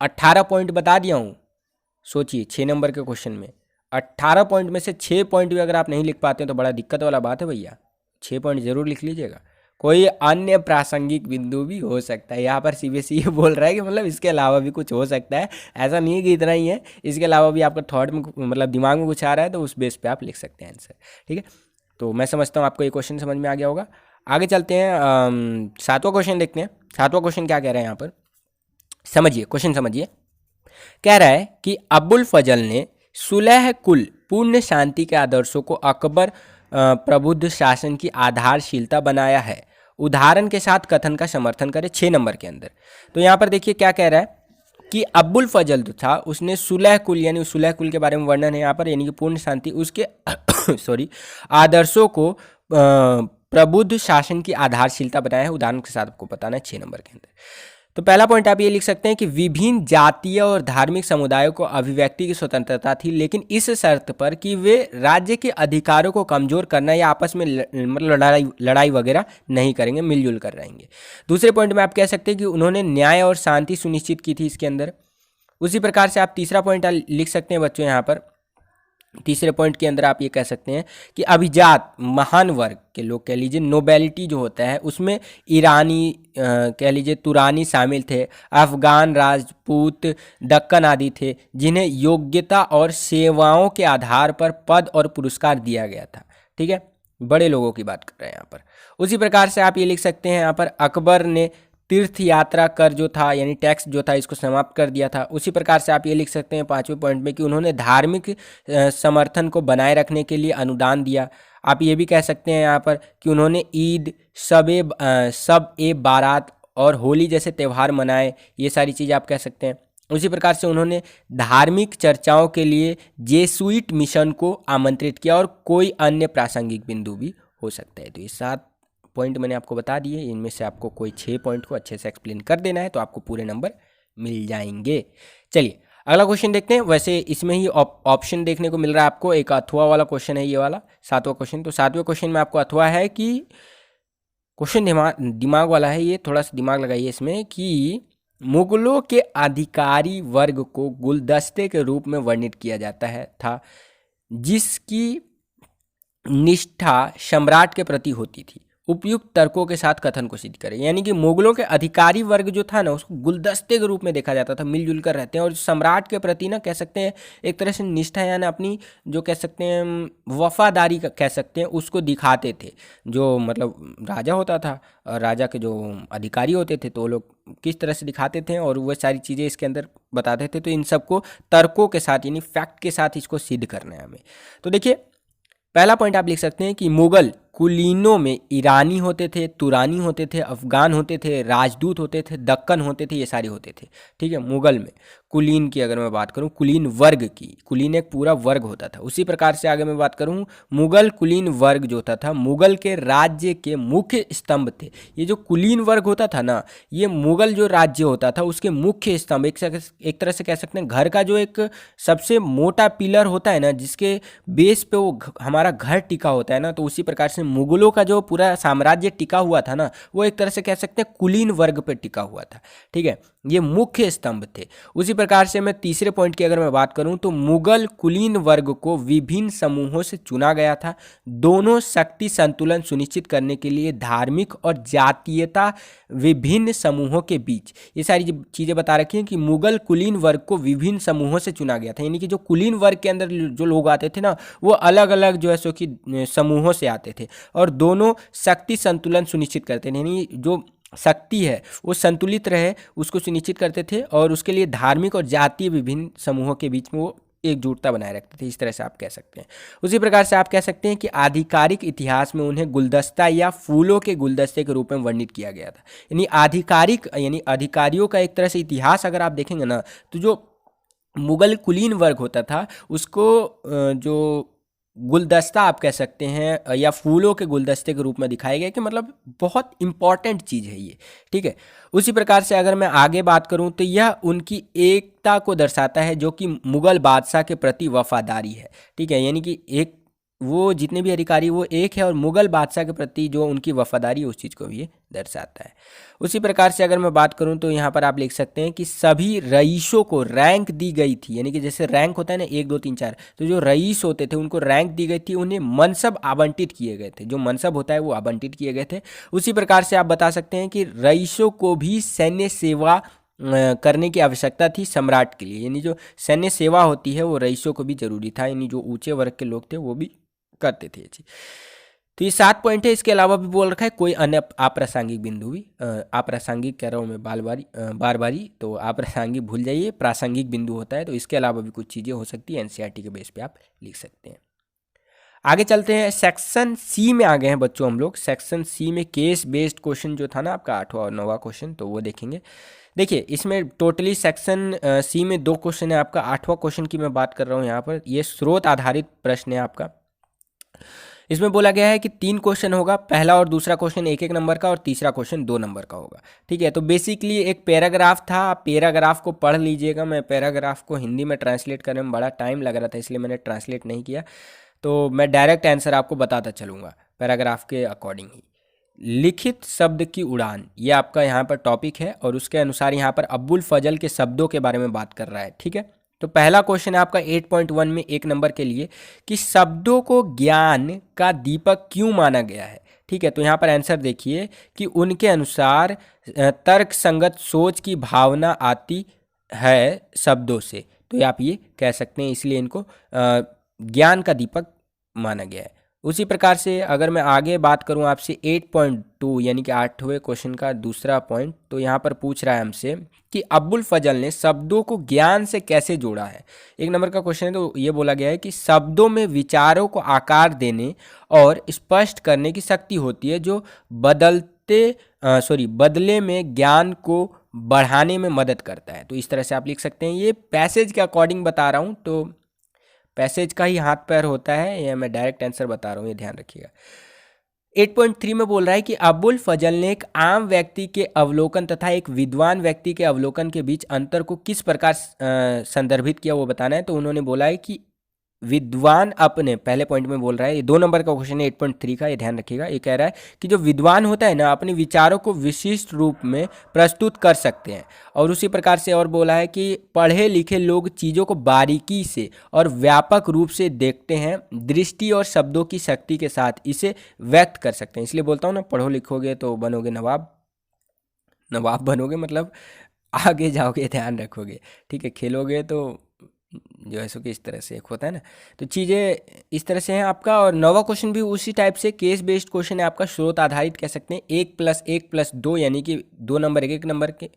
18 पॉइंट बता दिया हूँ, सोचिए 6 नंबर के क्वेश्चन में 18 पॉइंट में से 6 पॉइंट भी अगर आप नहीं लिख पाते हैं तो बड़ा दिक्कत वाला बात है भैया। 6 पॉइंट जरूर लिख लीजिएगा। कोई अन्य प्रासंगिक बिंदु भी हो सकता है, यहाँ पर सीबीएसई ये बोल रहा है कि मतलब इसके अलावा भी कुछ हो सकता है, ऐसा नहीं है कि इतना ही है, इसके अलावा भी आपका थॉट में मतलब दिमाग में कुछ आ रहा है तो उस बेस पे आप लिख सकते हैं आंसर, ठीक है। तो मैं समझता हूँ आपको ये क्वेश्चन समझ में आ गया होगा। आगे चलते हैं, 7वां क्वेश्चन देखते हैं। 7वां क्वेश्चन क्या कह रहे हैं यहाँ पर, समझिए क्वेश्चन समझिए। कह रहा है कि अबुल फजल ने सुलह कुल पूर्ण शांति के आदर्शों को अकबर प्रबुद्ध शासन की आधारशिलता बनाया है, उदाहरण के साथ कथन का समर्थन करें 6 नंबर के अंदर। तो यहाँ पर देखिए क्या कह रहा है, कि अब्बुल फजल जो था उसने सुलह कुल यानी सुलह कुल के बारे में वर्णन है यहाँ पर, यानी कि पूर्ण शांति उसके सॉरी आदर्शों को प्रबुद्ध शासन की आधारशिलता बनाया है। उदाहरण के साथ आपको बताना है 6 नंबर के अंदर। तो पहला पॉइंट आप ये लिख सकते हैं कि विभिन्न जातीय और धार्मिक समुदायों को अभिव्यक्ति की स्वतंत्रता थी, लेकिन इस शर्त पर कि वे राज्य के अधिकारों को कमजोर करना या आपस में मतलब लड़ाई वगैरह नहीं करेंगे, मिलजुल कर रहेंगे। दूसरे पॉइंट में आप कह सकते हैं कि उन्होंने न्याय और शांति सुनिश्चित की थी इसके अंदर। उसी प्रकार से आप तीसरा पॉइंट लिख सकते हैं बच्चों यहाँ पर। तीसरे पॉइंट के अंदर आप ये कह सकते हैं कि अभिजात महान वर्ग के लोग कह लीजिए, नोबेलिटी जो होता है उसमें ईरानी कह लीजिए तुरानी शामिल थे, अफगान, राजपूत, दक्कन आदि थे, जिन्हें योग्यता और सेवाओं के आधार पर पद और पुरस्कार दिया गया था। ठीक है, बड़े लोगों की बात कर रहे हैं यहाँ पर। उसी प्रकार से आप ये लिख सकते हैं यहाँ पर अकबर ने तीर्थ यात्रा कर जो था यानी टैक्स जो था इसको समाप्त कर दिया था। उसी प्रकार से आप ये लिख सकते हैं 5वें पॉइंट में कि उन्होंने धार्मिक समर्थन को बनाए रखने के लिए अनुदान दिया। आप ये भी कह सकते हैं यहाँ पर कि उन्होंने ईद, सब ए बारात और होली जैसे त्यौहार मनाए, ये सारी चीज़ आप कह सकते हैं। उसी प्रकार से उन्होंने धार्मिक चर्चाओं के लिए जेसुइट मिशन को आमंत्रित किया, और कोई अन्य प्रासंगिक बिंदु भी हो सकता है। तो ये 7 पॉइंट मैंने आपको बता दिए, इनमें से आपको कोई 6 पॉइंट को अच्छे से एक्सप्लेन कर देना है तो आपको पूरे नंबर मिल जाएंगे। चलिए अगला क्वेश्चन देखते हैं। वैसे इसमें ही ऑप्शन देखने को मिल रहा है आपको, एक अथवा वाला क्वेश्चन है ये वाला 7वां क्वेश्चन। तो 7वें क्वेश्चन में आपको अथवा है कि क्वेश्चन दिमाग वाला है, ये थोड़ा सा दिमाग लगाइए इसमें, कि मुगलों के अधिकारी वर्ग को गुलदस्ते के रूप में वर्णित किया जाता है था, जिसकी निष्ठा सम्राट के प्रति होती थी। उपयुक्त तर्कों के साथ कथन को सिद्ध करें। यानी कि मुगलों के अधिकारी वर्ग जो था ना उसको गुलदस्ते के रूप में देखा जाता था, मिलजुल कर रहते हैं, और सम्राट के प्रति ना कह सकते हैं एक तरह से निष्ठा यानी अपनी जो कह सकते हैं वफादारी कह सकते हैं उसको दिखाते थे। जो मतलब राजा होता था और राजा के जो अधिकारी होते थे तो वो लोग किस तरह से दिखाते थे और वह सारी चीज़ें इसके अंदर बताते थे। तो इन सबको तर्कों के साथ यानी फैक्ट के साथ इसको सिद्ध करना है हमें। तो देखिए पहला पॉइंट आप लिख सकते हैं कि मुगल कुलीनों में ईरानी होते थे, तुरानी होते थे, अफगान होते थे, राजदूत होते थे, दक्कन होते थे, ये सारे होते थे। ठीक है, मुगल में कुलीन की अगर मैं बात करूं, कुलीन वर्ग की, कुलीन एक पूरा वर्ग होता था। उसी प्रकार से आगे मैं बात करूं, मुगल कुलीन वर्ग जो होता था मुगल के राज्य के मुख्य स्तंभ थे। ये जो कुलीन वर्ग होता था ना, ये मुगल जो राज्य होता था उसके मुख्य स्तंभ, एक तरह से कह सकते हैं घर का जो एक सबसे मोटा पिलर होता है ना, जिसके बेस पे वो हमारा घर टिका होता है ना, तो उसी प्रकार से मुगलों का जो पूरा साम्राज्य टिका हुआ था ना, वो एक तरह से कह सकते हैं कुलीन वर्ग पे टिका हुआ था। ठीक है, ये मुख्य स्तंभ थे। उसी प्रकार से मैं तीसरे पॉइंट की अगर मैं बात करूं तो मुगल कुलीन वर्ग को विभिन्न समूहों से चुना गया था, दोनों शक्ति संतुलन सुनिश्चित करने के लिए धार्मिक और जातीयता विभिन्न समूहों के बीच। ये सारी चीज़ें बता रखी हैं कि मुगल कुलीन वर्ग को विभिन्न समूहों से चुना गया था, यानी कि जो कुलीन वर्ग के अंदर जो लोग आते थे ना वो अलग अलग जो है सो कि समूहों से आते थे, और दोनों शक्ति संतुलन सुनिश्चित करते थे, यानी जो शक्ति है वो संतुलित रहे उसको सुनिश्चित करते थे, और उसके लिए धार्मिक और जातीय विभिन्न समूहों के बीच में वो एकजुटता बनाए रखते थे। इस तरह से आप कह सकते हैं। उसी प्रकार से आप कह सकते हैं कि आधिकारिक इतिहास में उन्हें गुलदस्ता या फूलों के गुलदस्ते के रूप में वर्णित किया गया था। यानी आधिकारिक यानी अधिकारियों का एक तरह से इतिहास अगर आप देखेंगे ना, तो जो मुगल कुलीन वर्ग होता था उसको जो गुलदस्ता आप कह सकते हैं या फूलों के गुलदस्ते के रूप में दिखाया गया कि मतलब बहुत इंपॉर्टेंट चीज़ है ये। ठीक है, उसी प्रकार से अगर मैं आगे बात करूं तो यह उनकी एकता को दर्शाता है जो कि मुगल बादशाह के प्रति वफादारी है। ठीक है, यानी कि एक वो जितने भी अधिकारी वो एक है, और मुगल बादशाह के प्रति जो उनकी वफादारी उस चीज़ को भी ये दर्शाता है। उसी प्रकार से अगर मैं बात करूं तो यहाँ पर आप लिख सकते हैं कि सभी रईसों को रैंक दी गई थी, यानी कि जैसे रैंक होता है ना 1 2 3 4, तो जो रईस होते थे उनको रैंक दी गई थी, उन्हें मनसब आवंटित किए गए थे, जो मनसब होता है वो आवंटित किए गए थे। उसी प्रकार से आप बता सकते हैं कि रईसों को भी सैन्य सेवा करने की आवश्यकता थी सम्राट के लिए, यानी जो सैन्य सेवा होती है वो रईसों को भी जरूरी था, यानी जो ऊंचे वर्ग के लोग थे वो भी करते थे जी। तो ये 7 पॉइंट है। इसके अलावा भी बोल रखा है कोई अन्य अप्रासंगिक बिंदु भी, अप्रासंगिक कह रहा हूँ मैं बार बारी, तो अप्रासंगिक भूल जाइए, प्रासंगिक बिंदु होता है। तो इसके अलावा भी कुछ चीज़ें हो सकती है, एनसीईआरटी के बेस पे आप लिख सकते हैं। आगे चलते हैं, सेक्शन सी में आ गए हैं बच्चों हम लोग। सेक्शन सी में केस बेस्ड क्वेश्चन जो था ना आपका 8वां और 9वां क्वेश्चन, तो वो देखेंगे। देखिए इसमें टोटली सेक्शन सी में 2 क्वेश्चन है आपका। 8वां क्वेश्चन की मैं बात कर रहा हूँ यहाँ पर। ये स्रोत आधारित प्रश्न है आपका। इसमें बोला गया है कि 3 क्वेश्चन होगा, पहला और दूसरा क्वेश्चन 1-1 नंबर का और तीसरा क्वेश्चन 2 नंबर का होगा। ठीक है, तो बेसिकली एक पैराग्राफ था, आप पैराग्राफ को पढ़ लीजिएगा। मैं पैराग्राफ को हिंदी में ट्रांसलेट करने में बड़ा टाइम लग रहा था, इसलिए मैंने ट्रांसलेट नहीं किया। तो मैं डायरेक्ट आंसर आपको बताता चलूँगा पैराग्राफ के अकॉर्डिंग ही। लिखित शब्द की उड़ान, ये आपका यहाँ पर टॉपिक है और उसके अनुसार यहाँ पर अब्बुल फजल के शब्दों के बारे में बात कर रहा है। ठीक है, तो पहला क्वेश्चन है आपका 8.1 में 1 नंबर के लिए कि शब्दों को ज्ञान का दीपक क्यों माना गया है। ठीक है, तो यहाँ पर आंसर देखिए कि उनके अनुसार तर्क संगत सोच की भावना आती है शब्दों से, तो आप ये कह सकते हैं, इसलिए इनको ज्ञान का दीपक माना गया है। उसी प्रकार से अगर मैं आगे बात करूं आपसे 8.2 यानी कि 8वें क्वेश्चन का दूसरा पॉइंट, तो यहाँ पर पूछ रहा है हमसे कि अब्बुल फजल ने शब्दों को ज्ञान से कैसे जोड़ा है। 1 नंबर का क्वेश्चन है, तो ये बोला गया है कि शब्दों में विचारों को आकार देने और स्पष्ट करने की शक्ति होती है जो बदले में ज्ञान को बढ़ाने में मदद करता है। तो इस तरह से आप लिख सकते हैं। ये पैसेज के अकॉर्डिंग बता रहा हूँ, तो पैसेज का ही हाथ पैर होता है, या मैं डायरेक्ट आंसर बता रहा हूँ, ये ध्यान रखिएगा। 8.3 में बोल रहा है कि अब्बुल फजल ने एक आम व्यक्ति के अवलोकन तथा एक विद्वान व्यक्ति के अवलोकन के बीच अंतर को किस प्रकार संदर्भित किया, वो बताना है। तो उन्होंने बोला है कि विद्वान अपने, पहले पॉइंट में बोल रहा है, ये 2 नंबर का क्वेश्चन है 8.3 का, ये ध्यान रखिएगा। ये कह रहा है कि जो विद्वान होता है ना, अपने विचारों को विशिष्ट रूप में प्रस्तुत कर सकते हैं। और उसी प्रकार से और बोला है कि पढ़े लिखे लोग चीज़ों को बारीकी से और व्यापक रूप से देखते हैं, दृष्टि और शब्दों की शक्ति के साथ इसे व्यक्त कर सकते हैं। इसलिए बोलता हूँ ना, पढ़ो लिखोगे तो बनोगे नवाब, नवाब बनोगे मतलब आगे जाओगे, ध्यान रखोगे। ठीक है, खेलोगे तो जो है सो कि इस तरह से एक होता है ना, तो चीज़ें इस तरह से हैं आपका। और 9वां क्वेश्चन भी उसी टाइप से केस बेस्ड क्वेश्चन है आपका, स्रोत आधारित कह सकते हैं। 1+1+2 यानी कि 2 नंबर 1-1 नंबर के,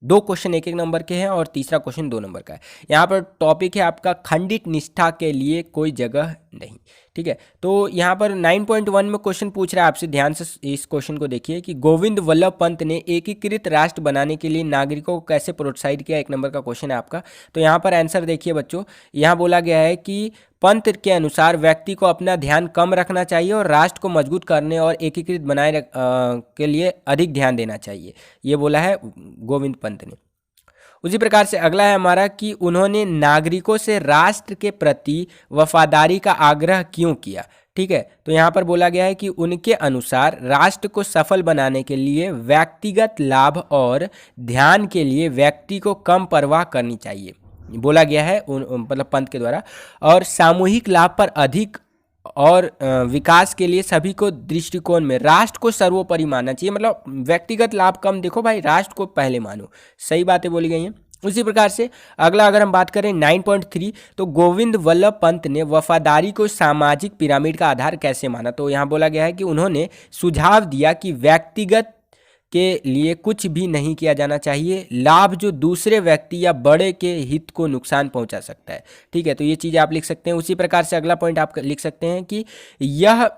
2 क्वेश्चन 1-1 नंबर के हैं और तीसरा क्वेश्चन 2 नंबर का है। यहाँ पर टॉपिक है आपका खंडित निष्ठा के लिए कोई जगह नहीं। ठीक है, तो यहाँ पर 9.1 में क्वेश्चन पूछ रहा है आपसे, ध्यान से इस क्वेश्चन को देखिए कि गोविंद वल्लभ पंत ने एकीकृत राष्ट्र बनाने के लिए नागरिकों को कैसे प्रोत्साहित किया। 1 नंबर का क्वेश्चन है आपका। तो यहाँ पर आंसर देखिए बच्चों, यहाँ बोला गया है कि पंत के अनुसार व्यक्ति को अपना ध्यान कम रखना चाहिए और राष्ट्र को मजबूत करने और एकीकृत बनाए के लिए अधिक ध्यान देना चाहिए, ये बोला है गोविंद पंत ने। उसी प्रकार से अगला है हमारा कि उन्होंने नागरिकों से राष्ट्र के प्रति वफादारी का आग्रह क्यों किया। ठीक है, तो यहाँ पर बोला गया है कि उनके अनुसार राष्ट्र को सफल बनाने के लिए व्यक्तिगत लाभ और ध्यान के लिए व्यक्ति को कम परवाह करनी चाहिए, बोला गया है मतलब पंत के द्वारा, और सामूहिक लाभ पर अधिक और विकास के लिए सभी को दृष्टिकोण में राष्ट्र को सर्वोपरि मानना चाहिए। मतलब व्यक्तिगत लाभ कम देखो भाई, राष्ट्र को पहले मानो। सही बातें बोली गई हैं। उसी प्रकार से अगला अगर हम बात करें 9.3, तो गोविंद वल्लभ पंत ने वफादारी को सामाजिक पिरामिड का आधार कैसे माना। तो यहाँ बोला गया है कि उन्होंने सुझाव दिया कि व्यक्तिगत के लिए कुछ भी नहीं किया जाना चाहिए, लाभ जो दूसरे व्यक्ति या बड़े के हित को नुकसान पहुंचा सकता है। ठीक है, तो ये चीज़ आप लिख सकते हैं। उसी प्रकार से अगला पॉइंट आप लिख सकते हैं कि यह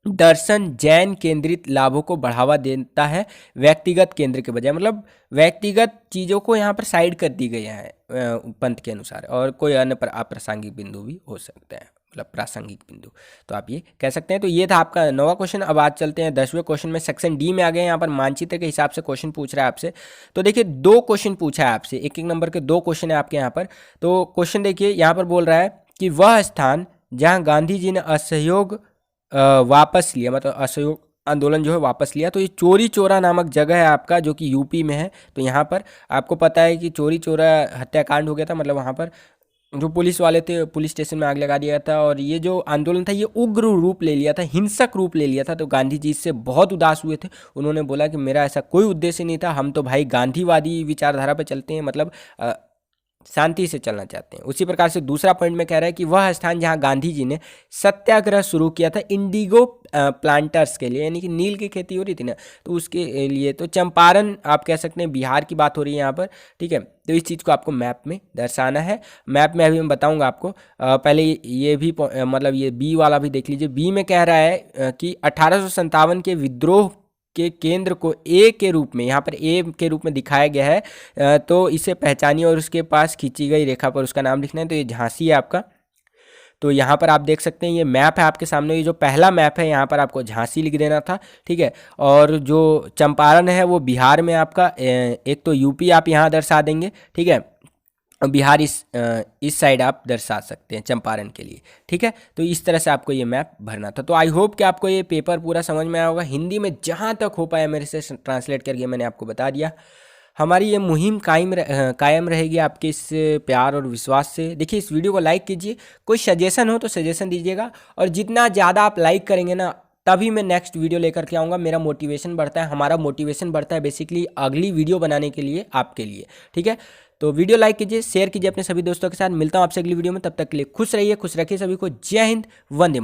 दर्शन जैन केंद्रित लाभों को बढ़ावा देता है व्यक्तिगत केंद्र के बजाय, मतलब व्यक्तिगत चीज़ों को यहाँ पर साइड कर दी गई है पंत के अनुसार, और कोई अन्य अप्रासंगिक बिंदु भी हो सकता है, मतलब प्रासंगिक बिंदु, तो आप ये कह सकते हैं। तो ये था आपका 9वां क्वेश्चन। अब आज चलते हैं 10वें क्वेश्चन में। सेक्शन डी में आ गए। यहाँ पर मानचित्र के हिसाब से क्वेश्चन पूछ रहा है आपसे। तो देखिए 2 क्वेश्चन पूछा है आपसे, 1-1 नंबर के 2 क्वेश्चन है आपके यहाँ पर। तो क्वेश्चन देखिए, यहाँ पर बोल रहा है कि वह स्थान जहाँ गांधी जी ने असहयोग वापस लिया, मतलब असहयोग आंदोलन जो है वापस लिया, तो ये चोरी चौरा नामक जगह है आपका, जो कि यूपी में है। तो यहाँ पर आपको पता है कि चोरी चौरा हत्याकांड हो गया था, मतलब वहाँ पर जो पुलिस वाले थे, पुलिस स्टेशन में आग लगा दिया था, और ये जो आंदोलन था ये उग्र रूप ले लिया था, हिंसक रूप ले लिया था। तो गांधी जी इससे बहुत उदास हुए थे। उन्होंने बोला कि मेरा ऐसा कोई उद्देश्य नहीं था, हम तो भाई गांधीवादी विचारधारा पर चलते हैं, मतलब शांति से चलना चाहते हैं। उसी प्रकार से दूसरा पॉइंट में कह रहा है कि वह स्थान जहां गांधी जी ने सत्याग्रह शुरू किया था इंडिगो प्लांटर्स के लिए, यानी कि नील की खेती हो रही थी ना, तो उसके लिए, तो चंपारण आप कह सकते हैं, बिहार की बात हो रही है यहाँ पर। ठीक है, तो इस चीज़ को आपको मैप में दर्शाना है। मैप में अभी मैं बताऊंगा आपको। पहले ये भी मतलब ये बी वाला भी देख लीजिए। बी में कह रहा है कि 1857 के विद्रोह के केंद्र को ए के रूप में, यहाँ पर ए के रूप में दिखाया गया है, तो इसे पहचानिए और उसके पास खींची गई रेखा पर उसका नाम लिखना है। तो ये झांसी है आपका। तो यहाँ पर आप देख सकते हैं ये मैप है आपके सामने, ये जो पहला मैप है यहाँ पर आपको झांसी लिख देना था, ठीक है। और जो चंपारण है वो बिहार में आपका, एक तो यूपी आप यहाँ दर्शा देंगे, ठीक है। बिहार इस साइड आप दर्शा सकते हैं चंपारण के लिए, ठीक है। तो इस तरह से आपको ये मैप भरना था। तो आई होप कि आपको ये पेपर पूरा समझ में आया होगा। हिंदी में जहाँ तक हो पाया मेरे से ट्रांसलेट करके मैंने आपको बता दिया। हमारी ये मुहिम कायम रहेगी आपके इस प्यार और विश्वास से। देखिए इस वीडियो को लाइक कीजिए, कोई सजेशन हो तो सजेशन दीजिएगा, और जितना ज़्यादा आप लाइक करेंगे ना तभी मैं नेक्स्ट वीडियो लेकर के आऊँगा। मेरा मोटिवेशन बढ़ता है, हमारा मोटिवेशन बढ़ता है बेसिकली अगली वीडियो बनाने के लिए, आपके लिए, ठीक है। तो वीडियो लाइक कीजिए, शेयर कीजिए अपने सभी दोस्तों के साथ। मिलता हूँ आपसे अगली वीडियो में, तब तक के लिए खुश रहिए, खुश रखिए सभी को। जय हिंद, वंदे।